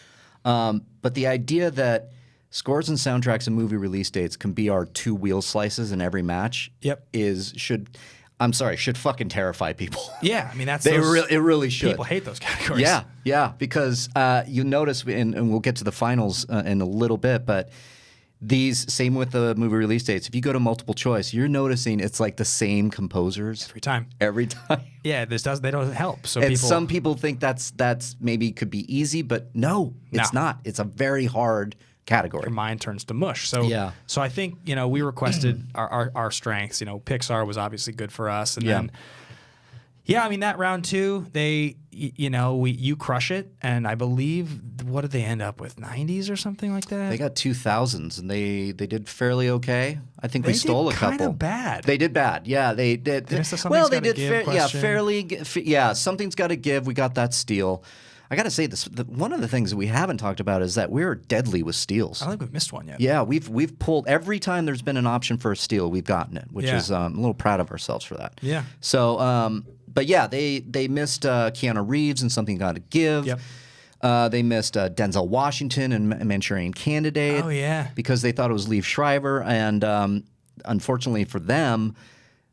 But the idea that scores and soundtracks and movie release dates can be our two wheel slices in every match should fucking terrify people. Yeah, I mean that's it really should. People hate those categories. Yeah, because you notice, and we'll get to the finals in a little bit, but same with the movie release dates. If you go to multiple choice, you're noticing it's like the same composers every time. Yeah, they don't help. So some people think that's maybe could be easy, but no, it's not. It's a very hard category. Your mind turns to mush. So So I think we requested our strengths. Pixar was obviously good for us, and then. Yeah, I mean that round 2, you crush it, and I believe what did they end up with, 90s or something like that? They got 2000s, and they did fairly okay. I think we stole a couple. Kind of bad. They did bad. Yeah, they did. Well, they did fairly. Yeah, something's got to give. We got that steal. I got to say this. One of the things that we haven't talked about is that we're deadly with steals. I don't think we've missed one yet. Yeah, we've pulled every time there's been an option for a steal, we've gotten it, which is I'm a little proud of ourselves for that. Yeah. So. But yeah, they missed Keanu Reeves and Something Got to Give. Yep. They missed Denzel Washington and Manchurian Candidate. Oh yeah. Because they thought it was Liev Schreiber, and unfortunately for them,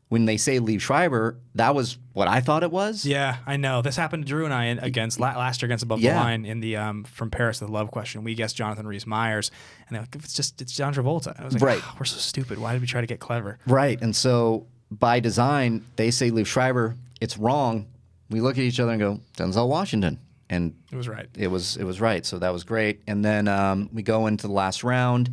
when they say Liev Schreiber, that was what I thought it was. Yeah, I know. This happened to Drew and I against last year against Above the Line in the From Paris to the Love question. We guessed Jonathan Rhys-Meyers, and they're like, it's John Travolta. And I was like, we're so stupid. Why did we try to get clever? Right, and so by design, they say Liev Schreiber. It's wrong. We look at each other and go, Denzel Washington. And it was right. It was right. So that was great. And then we go into the last round.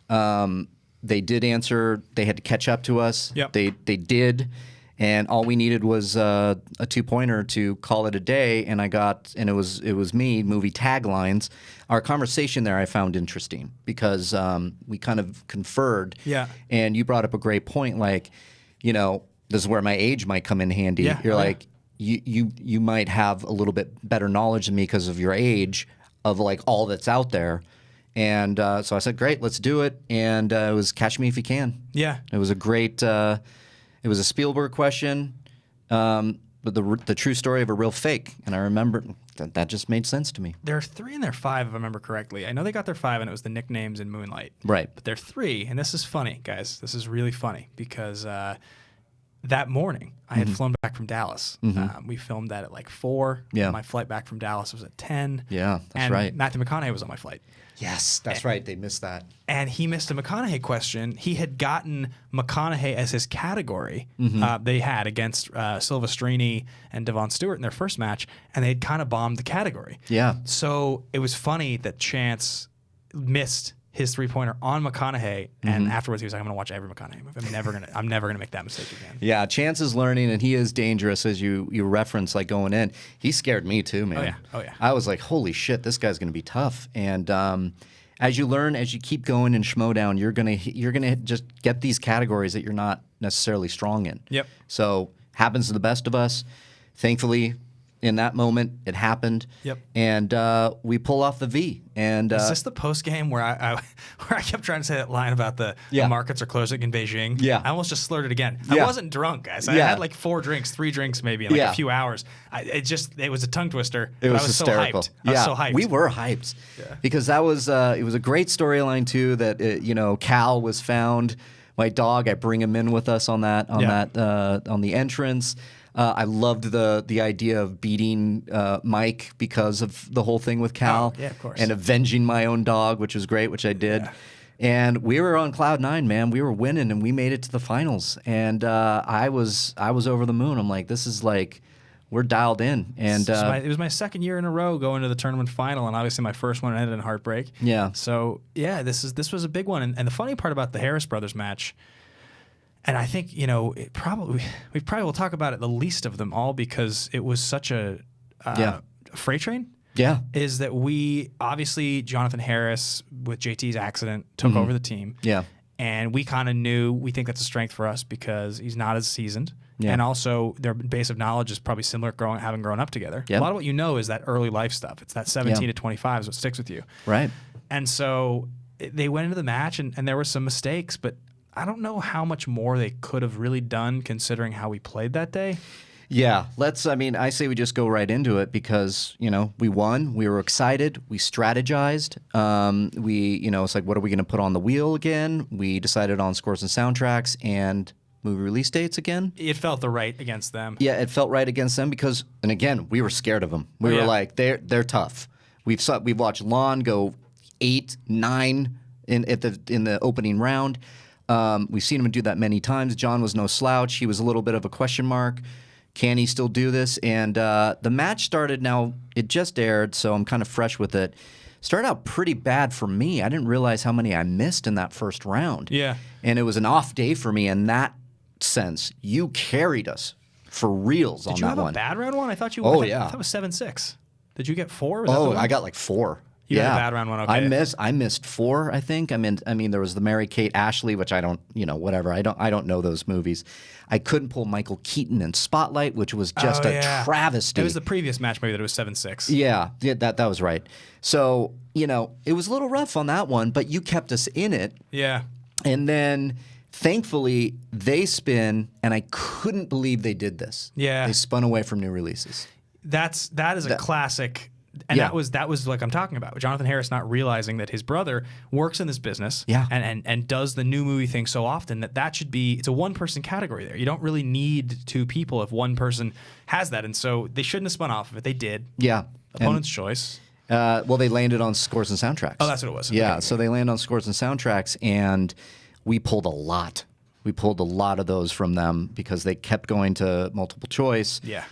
They did answer. They had to catch up to us. Yep. They did. And all we needed was a 2-pointer to call it a day. And it was me, movie taglines. Our conversation there I found interesting because we kind of conferred. Yeah. And you brought up a great point, like, this is where my age might come in handy. Yeah. You're like, you might have a little bit better knowledge than me because of your age of like all that's out there. And so I said, great, let's do it. And it was Catch Me If You Can. Yeah. It was a great, it was a Spielberg question, but the true story of a real fake. And I remember that just made sense to me. There are 3 and there are 5, if I remember correctly. I know they got their 5 and it was the nicknames in Moonlight. Right. But they're 3, and this is funny, guys. This is really funny because that morning, I had flown back from Dallas. We filmed that at like 4. Yeah. My flight back from Dallas was at 10. Yeah, that's right. Matthew McConaughey was on my flight. Yes, that's right. They missed that. And he missed a McConaughey question. He had gotten McConaughey as his category. They had against Silvestrini and Devon Stewart in their first match, and they had kind of bombed the category. Yeah. So it was funny that Chance missed his 3-pointer on McConaughey, and afterwards he was like, "I'm going to watch every McConaughey movie. I'm never gonna make that mistake again." Yeah, Chance is learning, and he is dangerous, as you reference, like going in. He scared me too, man. Oh yeah. I was like, "Holy shit, this guy's going to be tough." And as you learn, as you keep going in Schmoedown, you're gonna just get these categories that you're not necessarily strong in. Yep. So happens to the best of us. Thankfully, in that moment, it happened. Yep. And we pull off the V. And is this the post game where I kept trying to say that line about the markets are closing in Beijing? Yeah. I almost just slurred it again. Yeah. I wasn't drunk, guys. I had like 3 drinks maybe in like a few hours. It was a tongue twister. It was So hysterical. hyped. I was so hyped. We were hyped because that was it was a great storyline too. That Cal was found. My dog. I bring him in with us on the entrance. I loved the idea of beating Mike because of the whole thing with Cal. Oh, yeah, of course. And avenging my own dog, which was great, which I did. Yeah. And we were on cloud 9, man. We were winning, and we made it to the finals. And I was over the moon. I'm like, this is like, we're dialed in. And it was my second year in a row going to the tournament final, and obviously my first one ended in heartbreak. Yeah. So yeah, this was a big one. And the funny part about the Harris brothers match. And I think, we probably will talk about it the least of them all because it was such a freight train. Yeah. Is that we, obviously, Jonathan Harris, with JT's accident, took over the team. Yeah. And we kind of knew, we think that's a strength for us because he's not as seasoned. Yeah. And also, their base of knowledge is probably similar having grown up together. Yep. A lot of what you know is that early life stuff. It's that 17 to 25 is what sticks with you. Right. And so they went into the match, and there were some mistakes, but I don't know how much more they could have really done considering how we played that day. Yeah, I mean, I say we just go right into it because, we won. We were excited. We strategized. It's like, what are we going to put on the wheel again? We decided on scores and soundtracks and movie release dates again. It felt the right against them. Yeah, it felt right against them because, and again, we were scared of them. We were like, they're tough. We've watched Lon go 8, 9 in the opening round. We've seen him do that many times. John was no slouch. He was a little bit of a question mark. Can he still do this? And the match started now. It just aired, so I'm kind of fresh with it. Started out pretty bad for me. I didn't realize how many I missed in that first round. Yeah. And it was an off day for me in that sense. You carried us for reals on that one. Did you have a bad round one? I thought you. Oh, I thought it was 7-6. Did you get 4? I got like 4. You had a bad round one. Okay. I missed 4. I think. I mean, there was the Mary-Kate Ashley, which I don't, whatever. I don't know those movies. I couldn't pull Michael Keaton in Spotlight, which was just a travesty. It was the previous match maybe that it was 7-6. Yeah, that was right. So it was a little rough on that one, but you kept us in it. Yeah. And then, thankfully, they spin, and I couldn't believe they did this. Yeah. They spun away from new releases. That is a classic. And that was like I'm talking about. Jonathan Harris not realizing that his brother works in this business and does the new movie thing so often that should be, it's a one-person category there. You don't really need 2 people if one person has that. And so they shouldn't have spun off of it. They did. Yeah. Opponent's choice. Well, they landed on scores and soundtracks. Oh, that's what it was. Yeah, okay. So they landed on scores and soundtracks, and we pulled a lot. We pulled a lot of those from them because they kept going to multiple choice. Yeah.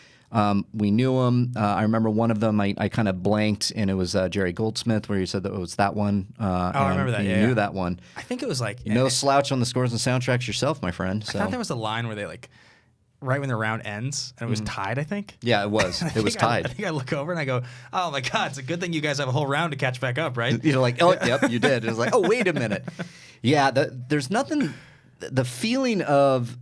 We knew them. I remember one of them I kind of blanked, and it was Jerry Goldsmith, where you said that it was that one. I remember that. You knew that one. I think it was like no slouch on the scores and soundtracks yourself, my friend. I thought there was a line where they right when the round ends, and it was tied, I think. Yeah, it was. It was tied. I think I look over and I go, oh my God, it's a good thing you guys have a whole round to catch back up, right? You're like, oh, yep, you did. It was like, oh, wait a minute. Yeah, there's nothing, the feeling of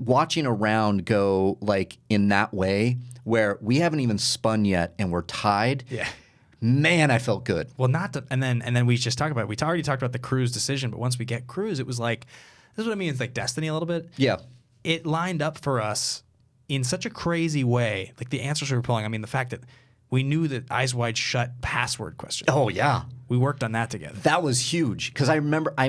watching a round go like in that way where we haven't even spun yet and we're tied. Yeah. Man, I felt good. Well, and then we just talked about it. We already talked about the Cruz decision, but once we get Cruz, it was like, this is what I mean. It's like destiny a little bit. Yeah. It lined up for us in such a crazy way. Like the answers we were pulling. I mean, the fact that we knew that Eyes Wide Shut password question. Oh, yeah. We worked on that together. That was huge because I remember I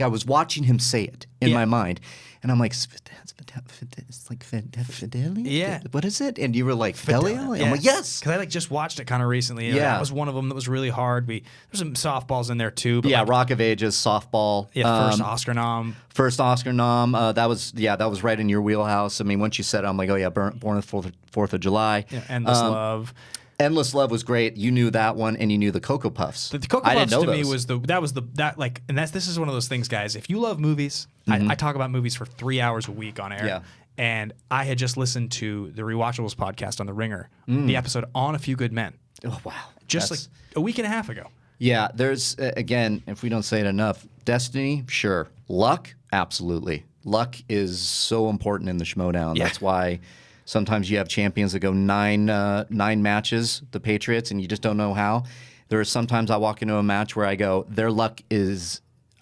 was watching him say it in my mind, and I'm like, it's like Fidelio? Yeah. What is it? And you were like, Fidelio? Yes. I'm like, yes. Because I just watched it kind of recently. And that was one of them that was really hard. There's some softballs in there too. But Rock of Ages, softball. Yeah, first Oscar nom. First Oscar nom. That was right in your wheelhouse. I mean, once you said it, I'm like, oh yeah, Born on the 4th of July. Yeah, Endless Love. Endless Love was great. You knew that one, and you knew the Cocoa Puffs. The Cocoa Puffs to me was this is one of those things, guys. If you love movies, I talk about movies for 3 hours a week on air. Yeah. And I had just listened to the Rewatchables podcast on The Ringer, the episode on A Few Good Men. Oh wow! Just like a week and a half ago. Yeah, there's again, if we don't say it enough, destiny, sure. Luck, absolutely. Luck is so important in the Schmoedown. Yeah. That's why. Sometimes you have champions that go nine matches, the Patriots, and you just don't know how. There are sometimes I walk into a match where I go,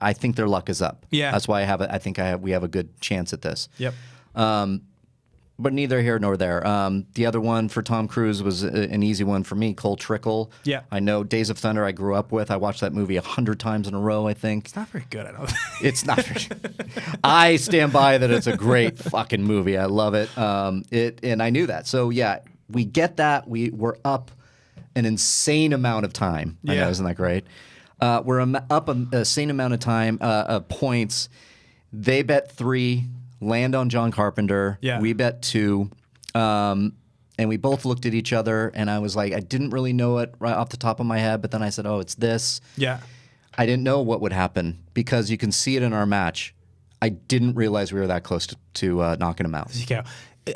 I think their luck is up. Yeah. That's why we have a good chance at this. Yep. But neither here nor there. The other one for Tom Cruise was an easy one for me, Cole Trickle. Yeah. I know Days of Thunder I grew up with. I watched that movie 100 times in a row, I think. It's not very good, I don't think. It's not very I stand by that it's a great fucking movie. I love it. And I knew that. So, yeah, we get that. We're up an insane amount of time. I know, isn't that great? We're up an insane amount of time, points. They bet 3. Land on John Carpenter. Yeah. We bet 2. And we both looked at each other, and I was like, I didn't really know it right off the top of my head, but then I said, oh, it's this. Yeah. I didn't know what would happen because you can see it in our match. I didn't realize we were that close to knocking him out.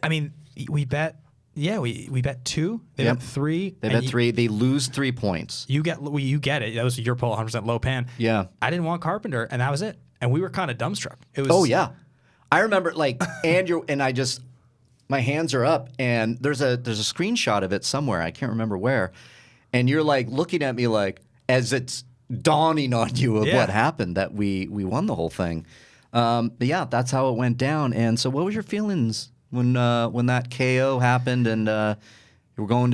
I mean, we bet. Yeah, we bet 2. They bet 3. They bet 3. They lose 3 points. You get it. That was your poll, 100% low pan. Yeah. I didn't want Carpenter, and that was it. And we were kind of dumbstruck. It was. Oh yeah. I remember Andrew and I just my hands are up and there's a screenshot of it somewhere. I can't remember where. And you're like looking at me like as it's dawning on you of what happened that we won the whole thing. But yeah, that's how it went down. And so what was your feelings when that KO happened and we're going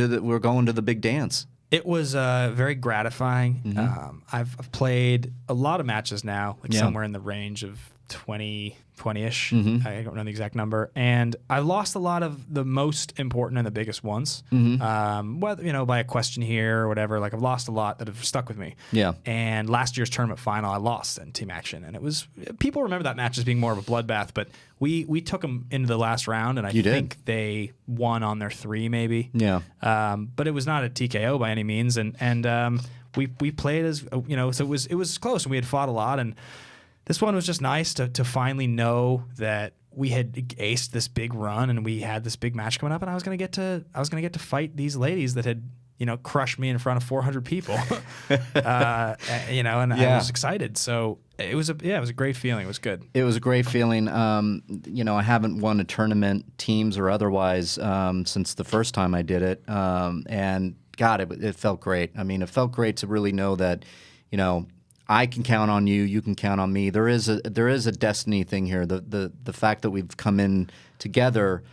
to the big dance? It was very gratifying. Mm-hmm. I've played a lot of matches now, like Yeah. somewhere in the range of 20-ish. Mm-hmm. I don't know the exact number. And I lost a lot of the most important and the biggest ones. Mm-hmm. Whether, by a question here or whatever, like I've lost a lot that have stuck with me. Yeah. And last year's tournament final, I lost in team action. And it was, people remember that match as being more of a bloodbath, but we took them into the last round, and I think they won on their 3 maybe. Yeah. But it was not a TKO by any means. And we played as, so it was close, and we had fought a lot. And this one was just nice to finally know that we had aced this big run and we had this big match coming up, and I was gonna get to fight these ladies that had crushed me in front of 400 people, and I was excited. So it was a great feeling. It was good. It was a great feeling. I haven't won a tournament, teams or otherwise, since the first time I did it, and God, it felt great. I mean, it felt great to really know that, I can count on you. You can count on me. There is a destiny thing here. The fact that we've come in together,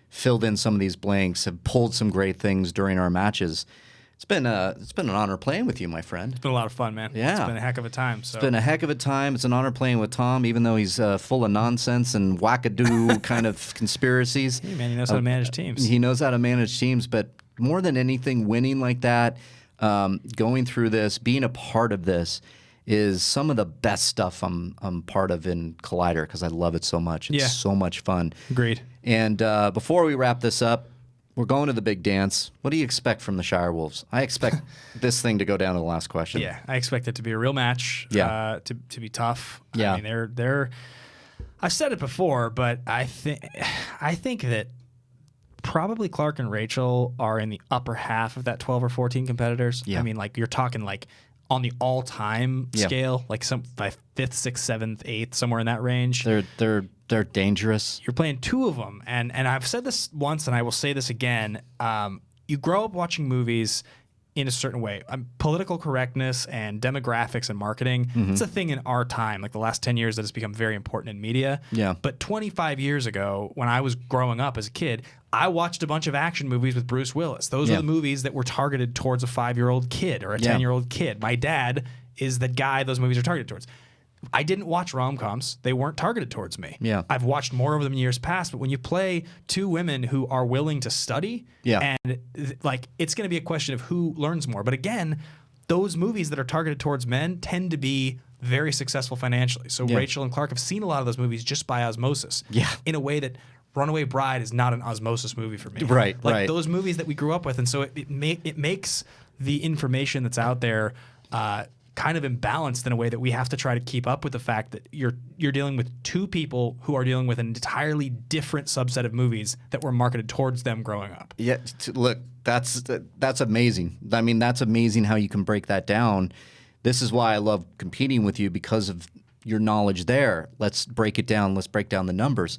filled in some of these blanks, have pulled some great things during our matches. It's been an honor playing with you, my friend. It's been a lot of fun, man. Yeah, it's been a heck of a time. So. It's been a heck of a time. It's an honor playing with Tom, even though he's full of nonsense and wackadoo kind of conspiracies. Hey, man, he knows how to manage teams. He knows how to manage teams, but more than anything, winning like that, going through this, being a part of this, is some of the best stuff I'm part of in Collider because I love it so much. It's so much fun. Agreed. And before we wrap this up, we're going to the big dance. What do you expect from the Shire Wolves? I expect this thing to go down to the last question. Yeah, I expect it to be a real match. Yeah. To be tough. Yeah. I mean, they're. I've said it before, but I think that probably Clark and Rachel are in the upper half of that 12 or 14 competitors. Yeah. I mean, like you're talking like on the all-time scale, like some by 5th, 6th, 7th, 8th, somewhere in that range. They're dangerous. You're playing 2 of them, and I've said this once, and I will say this again. You grow up watching movies in a certain way. Political correctness and demographics and marketing, it's a thing in our time, like the last 10 years that has become very important in media. Yeah. But 25 years ago, when I was growing up as a kid, I watched a bunch of action movies with Bruce Willis. Those were the movies that were targeted towards a 5-year-old kid or a 10-year-old kid. My dad is the guy those movies are targeted towards. I didn't watch rom-coms. They weren't targeted towards me. Yeah. I've watched more of them in years past, but when you play 2 women who are willing to study, and like it's going to be a question of who learns more. But again, those movies that are targeted towards men tend to be very successful financially. So Rachel and Clark have seen a lot of those movies just by osmosis. Yeah. In a way that Runaway Bride is not an osmosis movie for me. Right, like right. those movies that we grew up with. And so it makes the information that's out there kind of imbalanced in a way that we have to try to keep up with the fact that you're dealing with 2 people who are dealing with an entirely different subset of movies that were marketed towards them growing up. Yeah, look, that's amazing. I mean, that's amazing how you can break that down. This is why I love competing with you, because of your knowledge there. Let's break it down. Let's break down the numbers.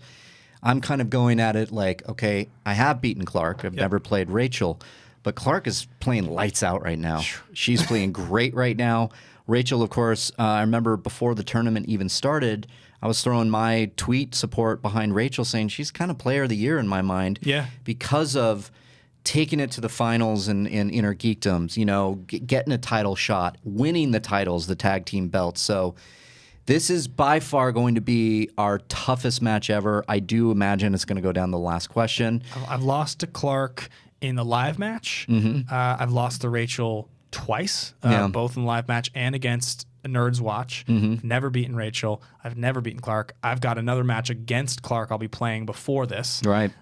I'm kind of going at it like, okay, I have beaten Clark. I've never played Rachel. But Clark is playing lights out right now. She's playing great right now. Rachel, of course, I remember before the tournament even started, I was throwing my tweet support behind Rachel saying she's kind of player of the year in my mind. Yeah. Because of taking it to the finals and Inner Geekdoms, getting a title shot, winning the titles, the tag team belts. So this is by far going to be our toughest match ever. I do imagine it's going to go down to the last question. I've lost to Clark in the live match. I've lost to Rachel twice, both in the live match and against Nerds Watch. Never beaten Rachel. I've never beaten Clark. I've got another match against Clark I'll be playing before this. Right.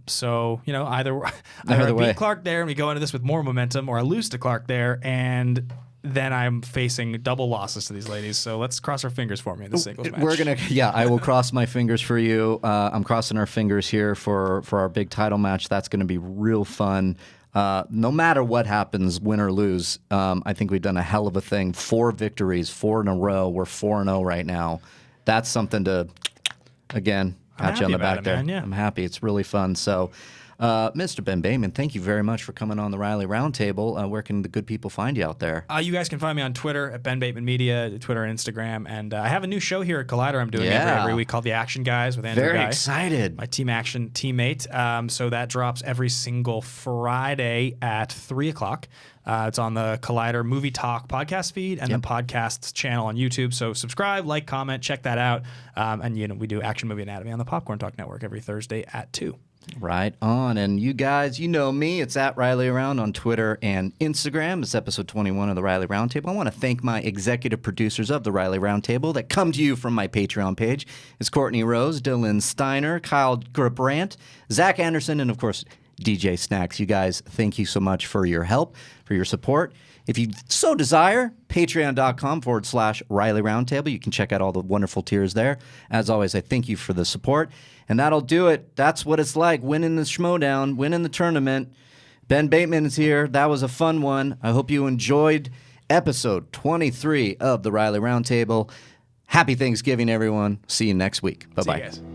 So, either I way. beat Clark there and we go into this with more momentum, or I lose to Clark there and then I'm facing double losses to these ladies. So let's cross our fingers for me in the singles match. I will cross my fingers for you. I'm crossing our fingers here for our big title match. That's going to be real fun. No matter what happens, win or lose, I think we've done a hell of a thing. 4 victories, 4 in a row. We're 4-0 right now. That's something to, again, pat you on the back there. Man, yeah. I'm happy. It's really fun. So Mr. Ben Bateman, thank you very much for coming on the Reilly Roundtable. Where can the good people find you out there? You guys can find me on Twitter at Ben Bateman Media, Twitter and Instagram. And I have a new show here at Collider I'm doing every week called The Action Guys with Andrew Very Guy, excited. my Team Action teammate. So that drops every single Friday at 3 o'clock. It's on the Collider Movie Talk podcast feed and the podcasts channel on YouTube. So subscribe, like, comment, check that out. And we do Action Movie Anatomy on the Popcorn Talk Network every Thursday at 2. Right on. And you guys, you know me. It's at Reilly Around on Twitter and Instagram. It's episode 21 of the Reilly Roundtable. I want to thank my executive producers of the Reilly Roundtable that come to you from my Patreon page. It's Courtney Rose, Dylan Steiner, Kyle Grabrandt, Zach Anderson, and of course, DJ Snacks. You guys, thank you so much for your help, for your support. If you so desire, patreon.com/Reilly Roundtable. You can check out all the wonderful tiers there. As always, I thank you for the support. And that'll do it. That's what it's like, winning the Schmoedown, winning the tournament. Ben Bateman is here. That was a fun one. I hope you enjoyed episode 23 of the Reilly Roundtable. Happy Thanksgiving, everyone. See you next week. Bye-bye. See you guys.